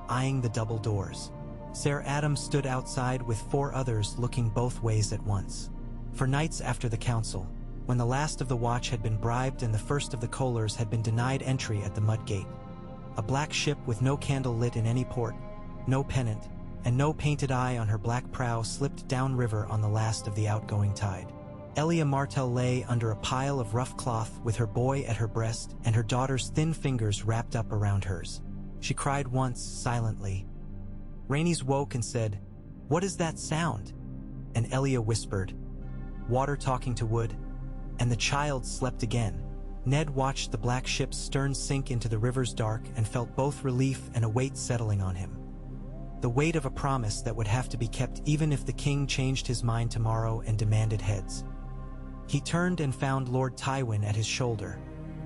eyeing the double doors. Sir Adam stood outside with 4 others looking both ways at once. For nights after the council, when the last of the watch had been bribed and the first of the Kohlers had been denied entry at the mud gate, a black ship with no candle lit in any port, no pennant, and no painted eye on her black prow slipped downriver on the last of the outgoing tide. Elia Martell lay under a pile of rough cloth with her boy at her breast and her daughter's thin fingers wrapped up around hers. She cried once, silently. Rhaenys woke and said, "What is that sound?" And Elia whispered, "Water talking to wood," and the child slept again. Ned watched the black ship's stern sink into the river's dark and felt both relief and a weight settling on him. The weight of a promise that would have to be kept even if the king changed his mind tomorrow and demanded heads. He turned and found Lord Tywin at his shoulder,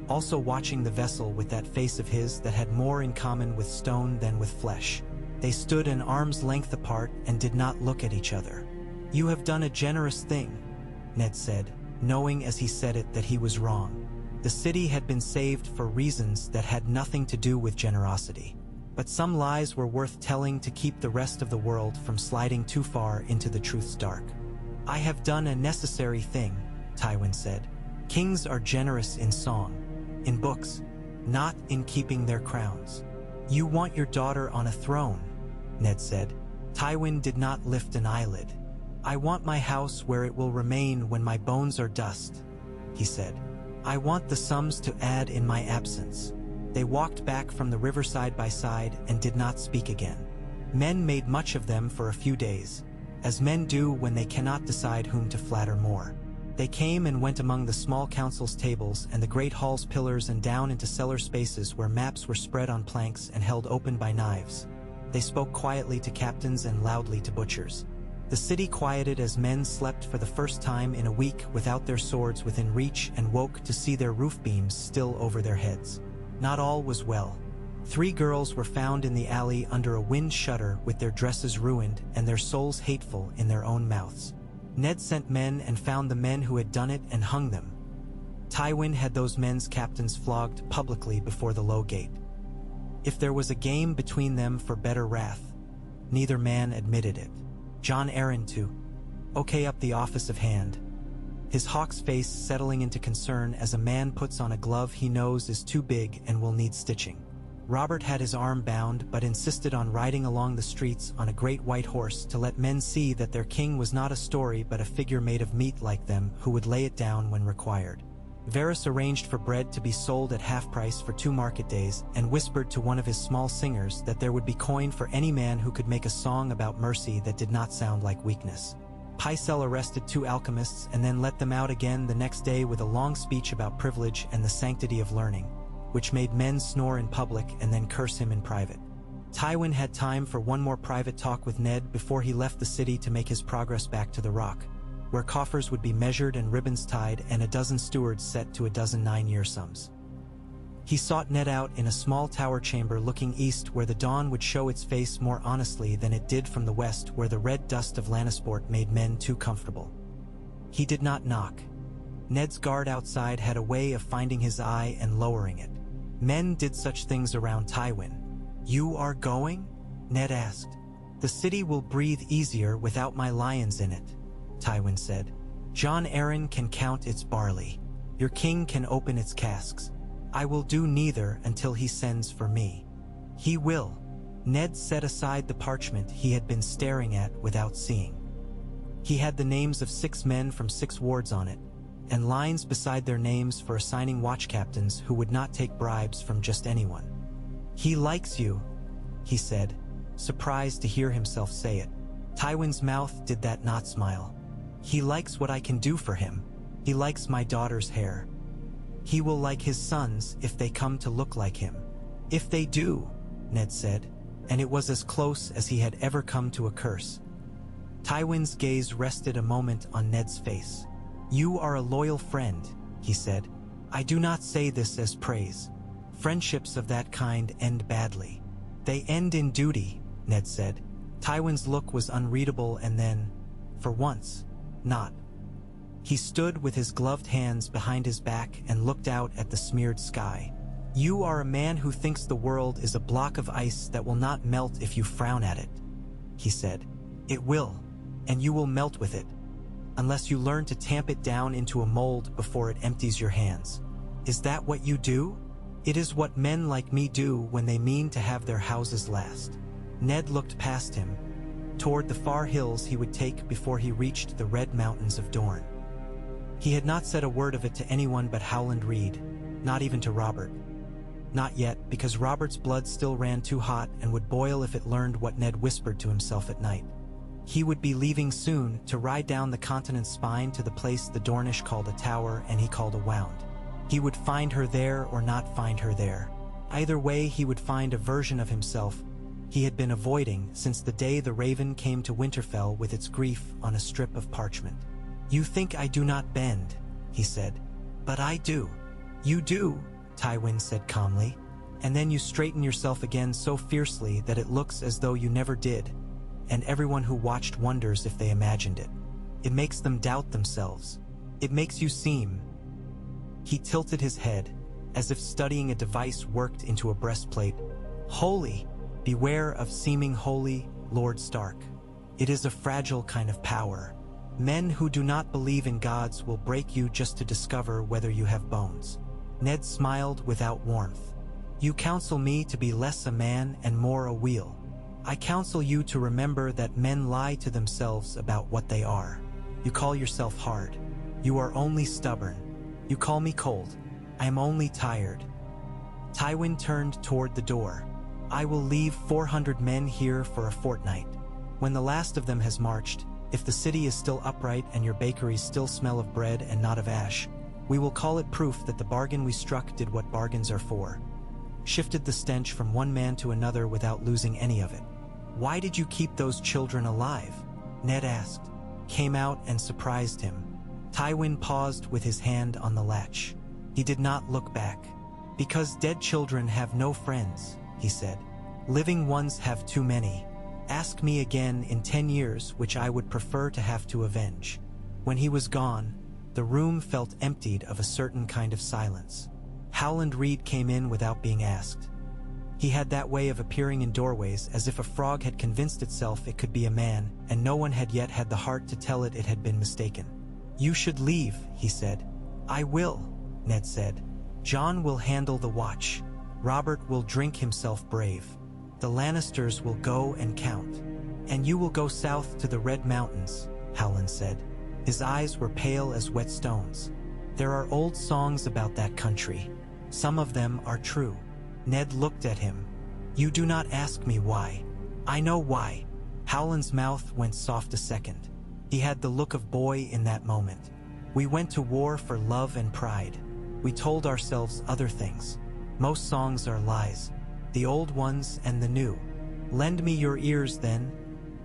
also watching the vessel with that face of his that had more in common with stone than with flesh. They stood an arm's length apart and did not look at each other. "You have done a generous thing," Ned said, knowing as he said it that he was wrong. The city had been saved for reasons that had nothing to do with generosity. But some lies were worth telling to keep the rest of the world from sliding too far into the truth's dark. "I have done a necessary thing," Tywin said. "Kings are generous in song, in books, not in keeping their crowns." "You want your daughter on a throne," Ned said. Tywin did not lift an eyelid. "I want my house where it will remain when my bones are dust," he said. "I want the sums to add in my absence." They walked back from the river side by side and did not speak again. Men made much of them for a few days, as men do when they cannot decide whom to flatter more. They came and went among the small council's tables and the great hall's pillars and down into cellar spaces where maps were spread on planks and held open by knives. They spoke quietly to captains and loudly to butchers. The city quieted as men slept for the first time in a week without their swords within reach and woke to see their roof beams still over their heads. Not all was well. 3 girls were found in the alley under a wind shutter with their dresses ruined and their souls hateful in their own mouths. Ned sent men and found the men who had done it and hung them. Tywin had those men's captains flogged publicly before the low gate. If there was a game between them for better wrath, neither man admitted it. Jon Arryn too. Okay up the office of hand. His hawk's face settling into concern as a man puts on a glove he knows is too big and will need stitching. Robert had his arm bound but insisted on riding along the streets on a great white horse to let men see that their king was not a story but a figure made of meat like them who would lay it down when required. Varys arranged for bread to be sold at half price for 2 market days and whispered to one of his small singers that there would be coin for any man who could make a song about mercy that did not sound like weakness. Pycelle arrested 2 alchemists and then let them out again the next day with a long speech about privilege and the sanctity of learning, which made men snore in public and then curse him in private. Tywin had time for one more private talk with Ned before he left the city to make his progress back to the Rock, where coffers would be measured and ribbons tied and a dozen stewards set to a dozen 9-year sums. He sought Ned out in a small tower chamber looking east where the dawn would show its face more honestly than it did from the west where the red dust of Lannisport made men too comfortable. He did not knock. Ned's guard outside had a way of finding his eye and lowering it. Men did such things around Tywin. "You are going?" Ned asked. "The city will breathe easier without my lions in it," Tywin said. "Jon Arryn can count its barley. Your king can open its casks. I will do neither until he sends for me." "He will." Ned set aside the parchment he had been staring at without seeing. He had the names of 6 men from 6 wards on it, and lines beside their names for assigning watch captains who would not take bribes from just anyone. "He likes you," he said, surprised to hear himself say it. Tywin's mouth did that not smile. "He likes what I can do for him. He likes my daughter's hair. He will like his sons if they come to look like him." "If they do," Ned said, and it was as close as he had ever come to a curse. Tywin's gaze rested a moment on Ned's face. "You are a loyal friend," he said. "I do not say this as praise. Friendships of that kind end badly." "They end in duty," Ned said. Tywin's look was unreadable and then, for once, not. He stood with his gloved hands behind his back and looked out at the smeared sky. "You are a man who thinks the world is a block of ice that will not melt if you frown at it." he said. It will, and you will melt with it, unless you learn to tamp it down into a mold before it empties your hands. Is that what you do? It is what men like me do when they mean to have their houses last. Ned looked past him, toward the far hills he would take before he reached the red mountains of Dorne. He had not said a word of it to anyone but Howland Reed, not even to Robert. Not yet, because Robert's blood still ran too hot and would boil if it learned what Ned whispered to himself at night. He would be leaving soon to ride down the continent's spine to the place the Dornish called a tower and he called a wound. He would find her there or not find her there. Either way, he would find a version of himself he had been avoiding since the day the Raven came to Winterfell with its grief on a strip of parchment. You think I do not bend, he said. But I do. You do, Tywin said calmly, and then you straighten yourself again so fiercely that it looks as though you never did, and everyone who watched wonders if they imagined it. It makes them doubt themselves. It makes you seem... He tilted his head, as if studying a device worked into a breastplate. Holy! Beware of seeming holy, Lord Stark. It is a fragile kind of power. Men who do not believe in gods will break you just to discover whether you have bones. Ned smiled without warmth. You counsel me to be less a man and more a wheel. I counsel you to remember that men lie to themselves about what they are. You call yourself hard. You are only stubborn. You call me cold. I am only tired. Tywin turned toward the door. I will leave 400 men here for a fortnight. When the last of them has marched, if the city is still upright and your bakeries still smell of bread and not of ash, we will call it proof that the bargain we struck did what bargains are for. Shifted the stench from one man to another without losing any of it. Why did you keep those children alive? Ned asked. Came out and surprised him. Tywin paused with his hand on the latch. He did not look back. Because dead children have no friends, he said. Living ones have too many. Ask me again in 10 years which I would prefer to have to avenge. When he was gone, the room felt emptied of a certain kind of silence. Howland Reed came in without being asked. He had that way of appearing in doorways as if a frog had convinced itself it could be a man, and no one had yet had the heart to tell it had been mistaken. You should leave, he said. I will, Ned said. Jon will handle the watch. Robert will drink himself brave. The Lannisters will go and count. And you will go south to the Red Mountains, Howland said. His eyes were pale as wet stones. There are old songs about that country. Some of them are true. Ned looked at him. You do not ask me why. I know why. Howland's mouth went soft a second. He had the look of boy in that moment. We went to war for love and pride. We told ourselves other things. Most songs are lies, the old ones and the new. Lend me your ears then,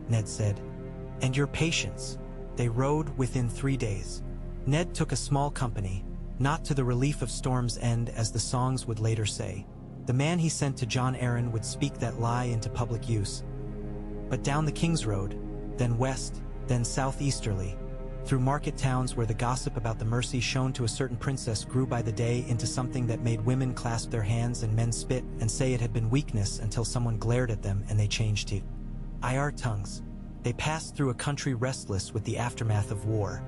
Ned said, and your patience. They rode within 3 days. Ned took a small company, not to the relief of Storm's End as the songs would later say. The man he sent to Jon Arryn would speak that lie into public use. But down the King's Road, then west, then southeasterly, through market towns where the gossip about the mercy shown to a certain princess grew by the day into something that made women clasp their hands and men spit and say it had been weakness until someone glared at them and they changed to IR tongues. They passed through a country restless with the aftermath of war.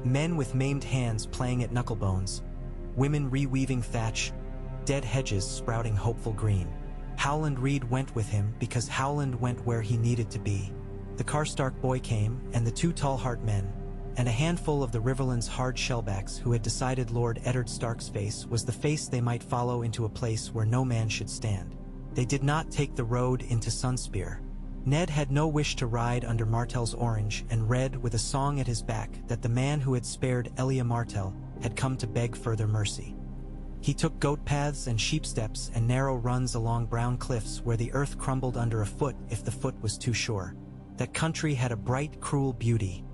Men with maimed hands playing at knucklebones, women reweaving thatch, dead hedges sprouting hopeful green. Howland Reed went with him because Howland went where he needed to be. The Karstark boy came, and the 2 Tallheart men, and a handful of the Riverland's hard shellbacks who had decided Lord Eddard Stark's face was the face they might follow into a place where no man should stand. They did not take the road into Sunspear. Ned had no wish to ride under Martell's orange and read with a song at his back that the man who had spared Elia Martell had come to beg further mercy. He took goat paths and sheep steps and narrow runs along brown cliffs where the earth crumbled under a foot if the foot was too sure. That country had a bright, cruel beauty.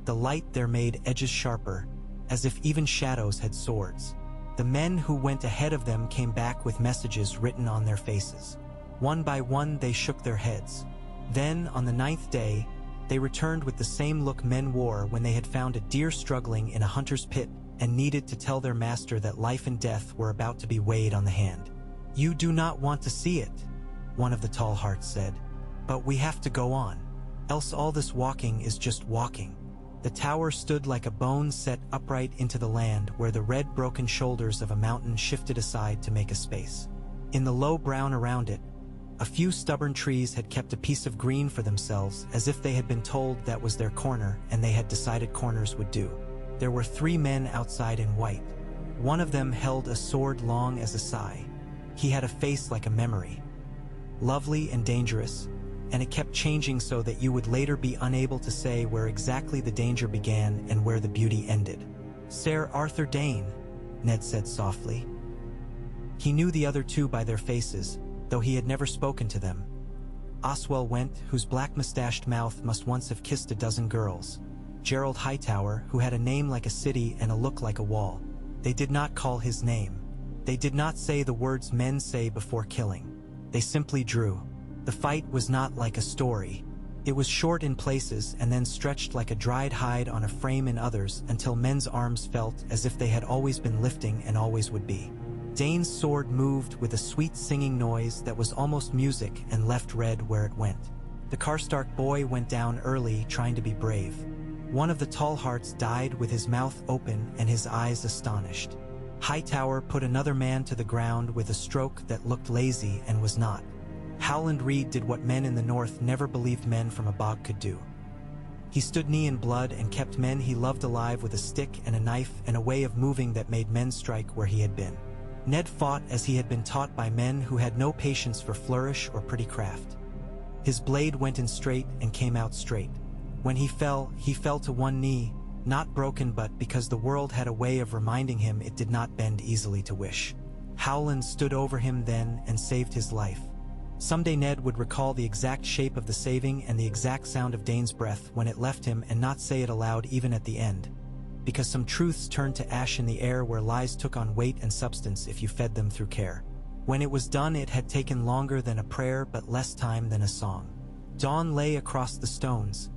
The light there made edges sharper, as if even shadows had swords. The men who went ahead of them came back with messages written on their faces. One by one they shook their heads. Then, on the 9th day, they returned with the same look men wore when they had found a deer struggling in a hunter's pit and needed to tell their master that life and death were about to be weighed on the hand. You do not want to see it, one of the Tallhearts said. But we have to go on. else all this walking is just walking. The tower stood like a bone set upright into the land where the red broken shoulders of a mountain shifted aside to make a space. In the low brown around it, a few stubborn trees had kept a piece of green for themselves, as if they had been told that was their corner and they had decided corners would do. There were 3 men outside in white. One of them held a sword long as a sigh. He had a face like a memory, lovely and dangerous, and it kept changing so that you would later be unable to say where exactly the danger began and where the beauty ended. "Sir Arthur Dane," Ned said softly. He knew the other 2 by their faces, though he had never spoken to them. Oswell Went, whose black-mustached mouth must once have kissed a dozen girls. Gerald Hightower, who had a name like a city and a look like a wall. They did not call his name. They did not say the words men say before killing. They simply drew. The fight was not like a story. It was short in places and then stretched like a dried hide on a frame in others until men's arms felt as if they had always been lifting and always would be. Dane's sword moved with a sweet singing noise that was almost music and left red where it went. The Karstark boy went down early trying to be brave. One of the tall hearts died with his mouth open and his eyes astonished. Hightower put another man to the ground with a stroke that looked lazy and was not. Howland Reed did what men in the north never believed men from a bog could do. He stood knee in blood and kept men he loved alive with a stick and a knife and a way of moving that made men strike where he had been. Ned fought as he had been taught by men who had no patience for flourish or pretty craft. His blade went in straight and came out straight. When he fell to one knee, not broken but because the world had a way of reminding him it did not bend easily to wish. Howland stood over him then and saved his life. Someday Ned would recall the exact shape of the saving and the exact sound of Dane's breath when it left him and not say it aloud even at the end. Because some truths turned to ash in the air where lies took on weight and substance if you fed them through care. When it was done it had taken longer than a prayer but less time than a song. Dawn lay across the stones,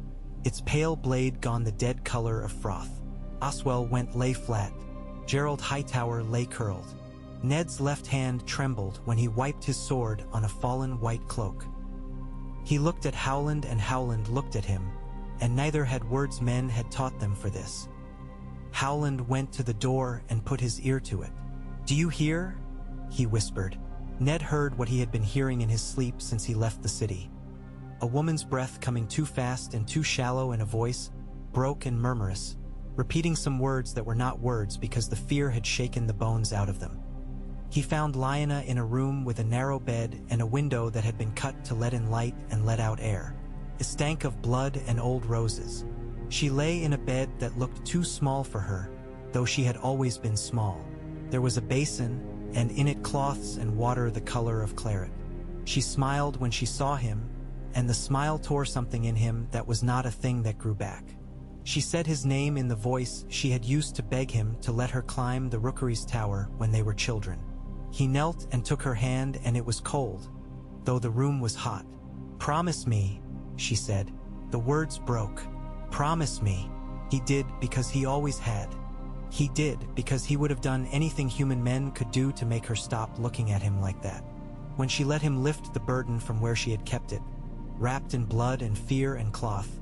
its pale blade gone the dead color of froth. Oswell Went lay flat. Gerald Hightower lay curled. Ned's left hand trembled when he wiped his sword on a fallen white cloak. He looked at Howland and Howland looked at him, and neither had words men had taught them for this. Howland went to the door and put his ear to it. "Do you hear?" he whispered. Ned heard what he had been hearing in his sleep since he left the city. A woman's breath coming too fast and too shallow in a voice, broke and murmurous, repeating some words that were not words because the fear had shaken the bones out of them. He found Lyanna in a room with a narrow bed and a window that had been cut to let in light and let out air. It stank of blood and old roses. She lay in a bed that looked too small for her, though she had always been small. There was a basin, and in it cloths and water the color of claret. She smiled when she saw him, and the smile tore something in him that was not a thing that grew back. She said his name in the voice she had used to beg him to let her climb the Rookery's tower when they were children. He knelt and took her hand, and it was cold, though the room was hot. "Promise me," she said. The words broke. "Promise me." He did because he always had. He did because he would have done anything human men could do to make her stop looking at him like that. When she let him lift the burden from where she had kept it, wrapped in blood and fear and cloth,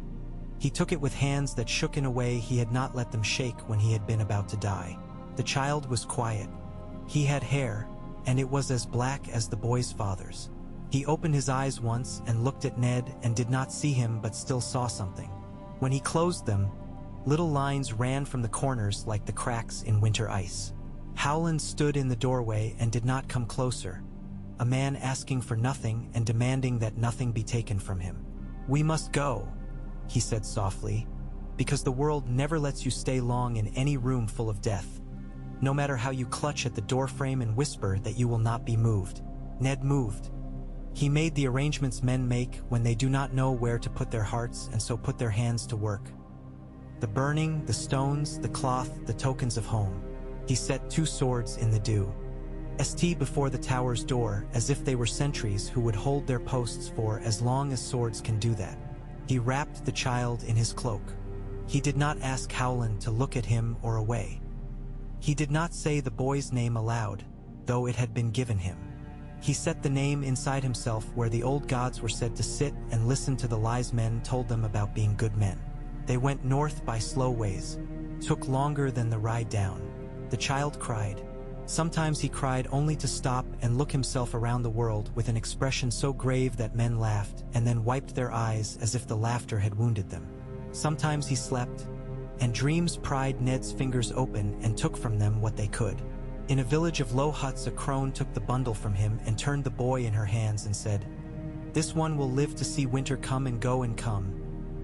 he took it with hands that shook in a way he had not let them shake when he had been about to die. The child was quiet. He had hair, and it was as black as the boy's father's. He opened his eyes once and looked at Ned and did not see him but still saw something. When he closed them, little lines ran from the corners like the cracks in winter ice. Howland stood in the doorway and did not come closer, a man asking for nothing and demanding that nothing be taken from him. "We must go," he said softly, "because the world never lets you stay long in any room full of death, no matter how you clutch at the doorframe and whisper that you will not be moved." Ned moved. He made the arrangements men make when they do not know where to put their hearts and so put their hands to work. The burning, the stones, the cloth, the tokens of home. He set 2 swords in the dew. Before the tower's door, as if they were sentries who would hold their posts for as long as swords can do that. He wrapped the child in his cloak. He did not ask Howland to look at him or away. He did not say the boy's name aloud, though it had been given him. He set the name inside himself where the old gods were said to sit and listen to the lies men told them about being good men. They went north by slow ways. Took longer than the ride down. The child cried. Sometimes he cried only to stop and look himself around the world with an expression so grave that men laughed and then wiped their eyes as if the laughter had wounded them. Sometimes he slept, and dreams pried Ned's fingers open and took from them what they could. In a village of low huts, a crone took the bundle from him and turned the boy in her hands and said, "This one will live to see winter come and go and come."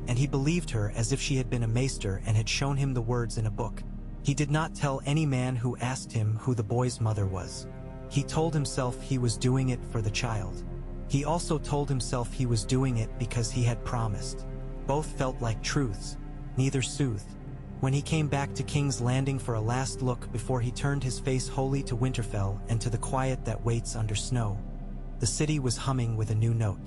And he believed her as if she had been a maester and had shown him the words in a book. He did not tell any man who asked him who the boy's mother was. He told himself he was doing it for the child. He also told himself he was doing it because he had promised. Both felt like truths, neither soothed. When he came back to King's Landing for a last look before he turned his face wholly to Winterfell and to the quiet that waits under snow, the city was humming with a new note.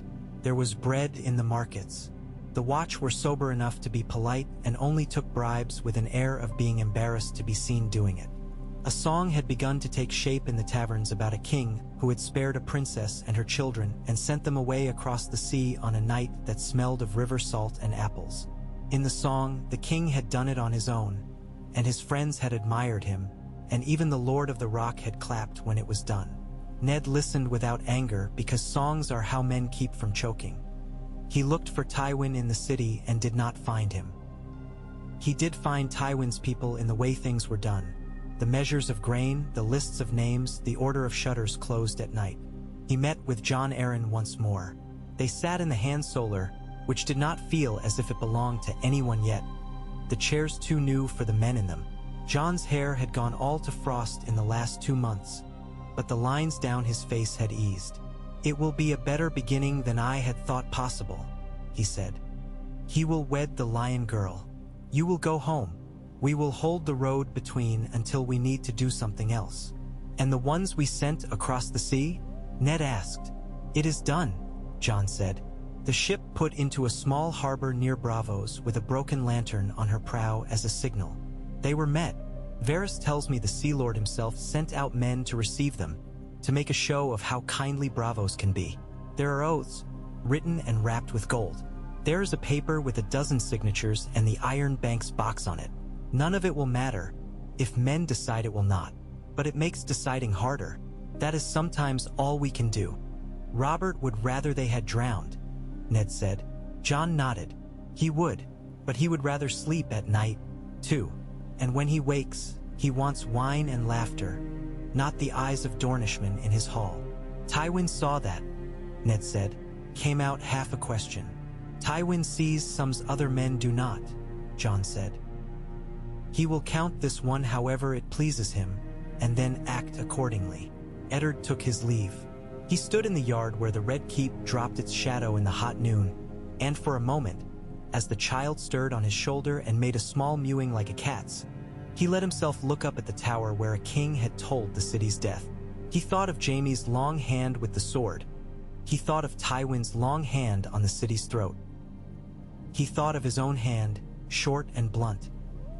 There was bread in the markets. The watch were sober enough to be polite and only took bribes with an air of being embarrassed to be seen doing it. A song had begun to take shape in the taverns about a king who had spared a princess and her children and sent them away across the sea on a night that smelled of river salt and apples. In the song, the king had done it on his own, and his friends had admired him, and even the Lord of the Rock had clapped when it was done. Ned listened without anger because songs are how men keep from choking. He looked for Tywin in the city and did not find him. He did find Tywin's people in the way things were done. The measures of grain, the lists of names, the order of shutters closed at night. He met with Jon Arryn once more. They sat in the hand solar, which did not feel as if it belonged to anyone yet. The chairs too new for the men in them. Jon's hair had gone all to frost in the last 2 months, but the lines down his face had eased. "It will be a better beginning than I had thought possible," he said. "He will wed the lion girl. You will go home. We will hold the road between until we need to do something else." "And the ones we sent across the sea?" Ned asked. "It is done," Jon said. The ship put into a small harbor near Bravos with a broken lantern on her prow as a signal. They were met. Varys tells me the Sea Lord himself sent out men to receive them, to make a show of how kindly Bravos can be. There are oaths, written and wrapped with gold. There is a paper with 12 signatures and the Iron Bank's box on it. None of it will matter, if men decide it will not. But it makes deciding harder. That is sometimes all we can do. Robert would rather they had drowned, Ned said. Jon nodded. He would, but he would rather sleep at night, too. And when he wakes, he wants wine and laughter, not the eyes of Dornishmen in his hall. Tywin saw that, Ned said. Came out half a question. Tywin sees some other men do not, Jon said. He will count this one however it pleases him, and then act accordingly. Eddard took his leave. He stood in the yard where the Red Keep dropped its shadow in the hot noon, and for a moment, as the child stirred on his shoulder and made a small mewing like a cat's, he let himself look up at the tower where a king had told the city's death. He thought of Jaime's long hand with the sword. He thought of Tywin's long hand on the city's throat. He thought of his own hand, short and blunt,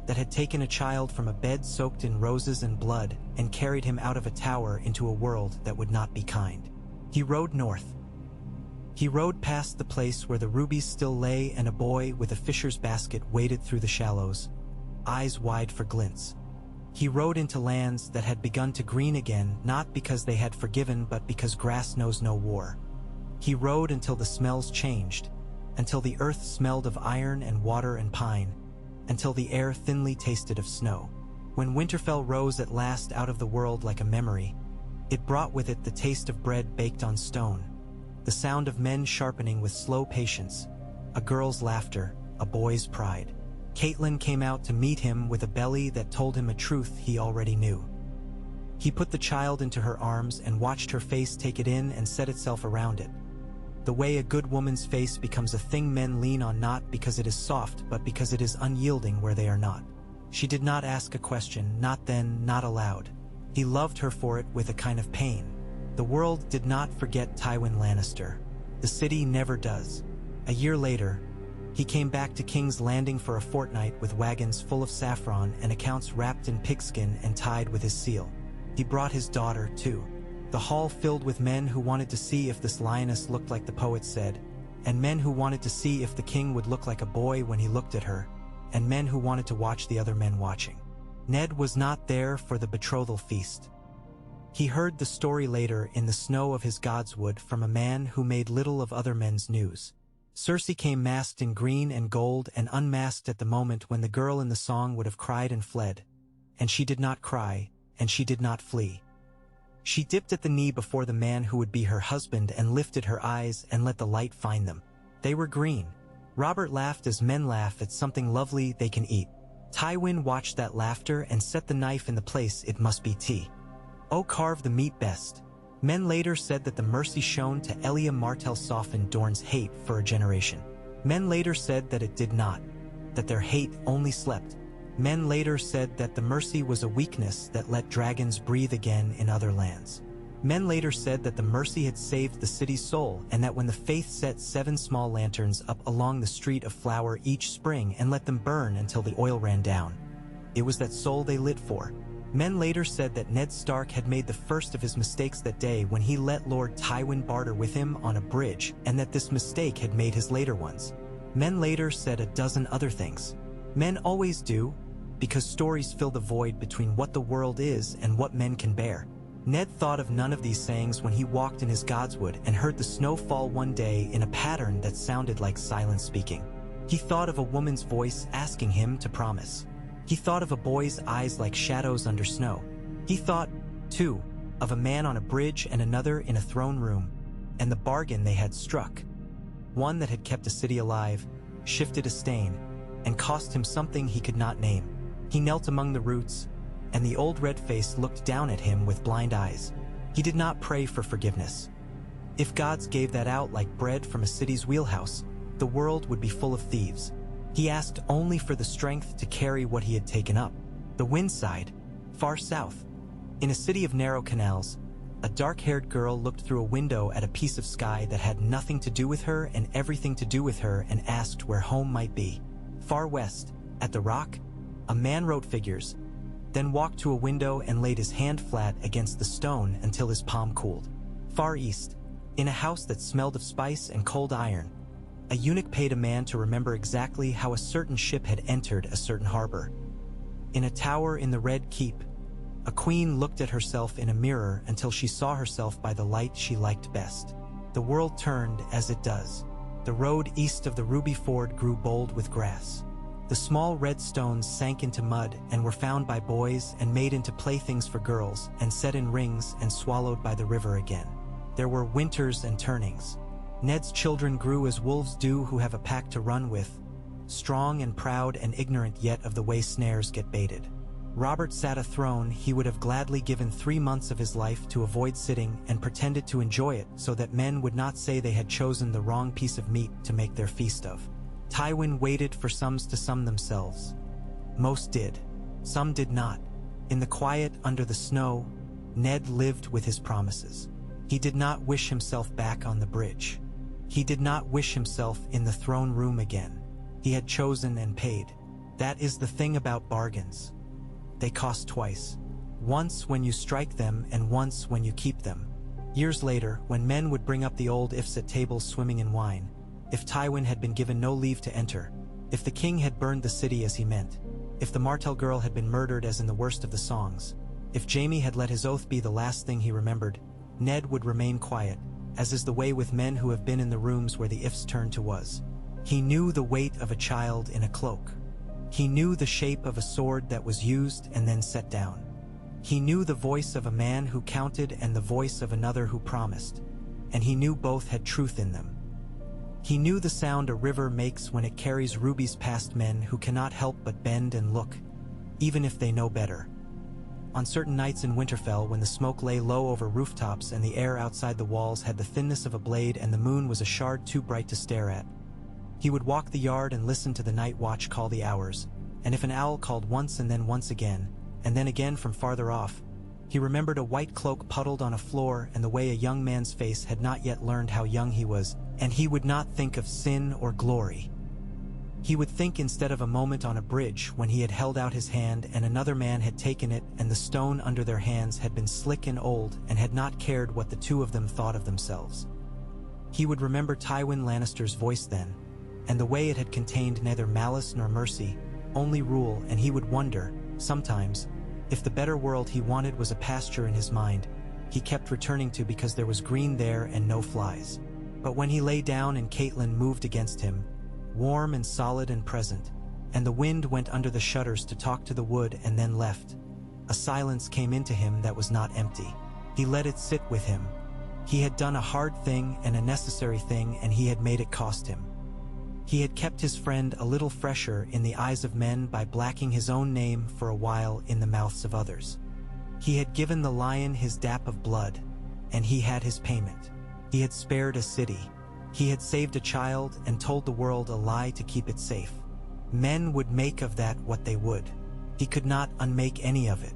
that had taken a child from a bed soaked in roses and blood and carried him out of a tower into a world that would not be kind. He rode north. He rode past the place where the rubies still lay and a boy with a fisher's basket waded through the shallows, eyes wide for glints. He rode into lands that had begun to green again, not because they had forgiven but because grass knows no war. He rode until the smells changed, until the earth smelled of iron and water and pine, until the air thinly tasted of snow. When Winterfell rose at last out of the world like a memory, it brought with it the taste of bread baked on stone, the sound of men sharpening with slow patience, a girl's laughter, a boy's pride. Catelyn came out to meet him with a belly that told him a truth he already knew. He put the child into her arms and watched her face take it in and set itself around it. The way a good woman's face becomes a thing men lean on not because it is soft but because it is unyielding where they are not. She did not ask a question, not then, not aloud. He loved her for it with a kind of pain. The world did not forget Tywin Lannister. The city never does. A year later, he came back to King's Landing for a fortnight with wagons full of saffron and accounts wrapped in pigskin and tied with his seal. He brought his daughter, too. The hall filled with men who wanted to see if this lioness looked like the poet said, and men who wanted to see if the king would look like a boy when he looked at her, and men who wanted to watch the other men watching. Ned was not there for the betrothal feast. He heard the story later in the snow of his godswood from a man who made little of other men's news. Cersei came masked in green and gold and unmasked at the moment when the girl in the song would have cried and fled. And she did not cry, and she did not flee. She dipped at the knee before the man who would be her husband and lifted her eyes and let the light find them. They were green. Robert laughed as men laugh at something lovely they can eat. Tywin watched that laughter and set the knife in the place it must be tea. Oh, carve the meat best. Men later said that the mercy shown to Elia Martell softened Dorne's hate for a generation. Men later said that it did not, that their hate only slept. Men later said that the mercy was a weakness that let dragons breathe again in other lands. Men later said that the mercy had saved the city's soul and that when the faith set 7 small lanterns up along the street of flower each spring and let them burn until the oil ran down, it was that soul they lit for. Men later said that Ned Stark had made the first of his mistakes that day when he let Lord Tywin barter with him on a bridge and that this mistake had made his later ones. Men later said a dozen other things. Men always do, because stories fill the void between what the world is and what men can bear. Ned thought of none of these sayings when he walked in his godswood and heard the snow fall one day in a pattern that sounded like silent speaking. He thought of a woman's voice asking him to promise. He thought of a boy's eyes like shadows under snow. He thought, too, of a man on a bridge and another in a throne room, and the bargain they had struck. One that had kept a city alive, shifted a stain, and cost him something he could not name. He knelt among the roots, and the old red face looked down at him with blind eyes. He did not pray for forgiveness. If gods gave that out like bread from a city's wheelhouse, the world would be full of thieves. He asked only for the strength to carry what he had taken up. The wind sighed, far south. In a city of narrow canals, a dark-haired girl looked through a window at a piece of sky that had nothing to do with her and everything to do with her and asked where home might be. Far west, at the rock, a man wrote figures, then walked to a window and laid his hand flat against the stone until his palm cooled. Far east, in a house that smelled of spice and cold iron, a eunuch paid a man to remember exactly how a certain ship had entered a certain harbor. In a tower in the Red Keep, a queen looked at herself in a mirror until she saw herself by the light she liked best. The world turned as it does. The road east of the Ruby Ford grew bold with grass. The small red stones sank into mud and were found by boys and made into playthings for girls and set in rings and swallowed by the river again. There were winters and turnings. Ned's children grew as wolves do who have a pack to run with, strong and proud and ignorant yet of the way snares get baited. Robert sat a throne he would have gladly given 3 months of his life to avoid sitting and pretended to enjoy it so that men would not say they had chosen the wrong piece of meat to make their feast of. Tywin waited for some to sum themselves. Most did. Some did not. In the quiet under the snow, Ned lived with his promises. He did not wish himself back on the bridge. He did not wish himself in the throne room again. He had chosen and paid. That is the thing about bargains. They cost twice. Once when you strike them and once when you keep them. Years later, when men would bring up the old ifs at tables swimming in wine, if Tywin had been given no leave to enter, if the king had burned the city as he meant, if the Martell girl had been murdered as in the worst of the songs, if Jaime had let his oath be the last thing he remembered, Ned would remain quiet, as is the way with men who have been in the rooms where the ifs turned to was. He knew the weight of a child in a cloak. He knew the shape of a sword that was used and then set down. He knew the voice of a man who counted and the voice of another who promised, and he knew both had truth in them. He knew the sound a river makes when it carries rubies past men who cannot help but bend and look, even if they know better. On certain nights in Winterfell, when the smoke lay low over rooftops and the air outside the walls had the thinness of a blade and the moon was a shard too bright to stare at, he would walk the yard and listen to the night watch call the hours, and if an owl called once and then again from farther off, he remembered a white cloak puddled on a floor and the way a young man's face had not yet learned how young he was, and he would not think of sin or glory. He would think instead of a moment on a bridge when he had held out his hand and another man had taken it and the stone under their hands had been slick and old and had not cared what the two of them thought of themselves. He would remember Tywin Lannister's voice then, and the way it had contained neither malice nor mercy, only rule, and he would wonder, sometimes, if the better world he wanted was a pasture in his mind he kept returning to because there was green there and no flies. But when he lay down and Catelyn moved against him, warm and solid and present, and the wind went under the shutters to talk to the wood and then left, a silence came into him that was not empty. He let it sit with him. He had done a hard thing and a necessary thing, and he had made it cost him. He had kept his friend a little fresher in the eyes of men by blacking his own name for a while in the mouths of others. He had given the lion his dap of blood, and he had his payment. He had spared a city. He had saved a child and told the world a lie to keep it safe. Men would make of that what they would. He could not unmake any of it.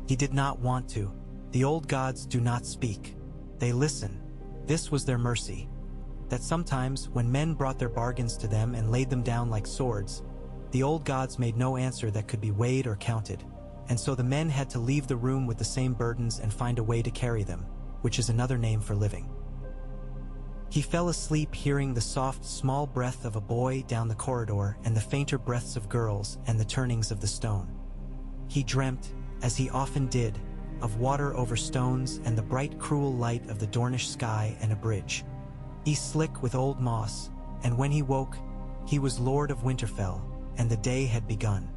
He did not want to. The old gods do not speak. They listen. This was their mercy. That sometimes, when men brought their bargains to them and laid them down like swords, the old gods made no answer that could be weighed or counted, and so the men had to leave the room with the same burdens and find a way to carry them, which is another name for living. He fell asleep hearing the soft, small breath of a boy down the corridor and the fainter breaths of girls and the turnings of the stone. He dreamt, as he often did, of water over stones and the bright, cruel light of the Dornish sky and a bridge, slick with old moss, and when he woke, he was Lord of Winterfell, and the day had begun.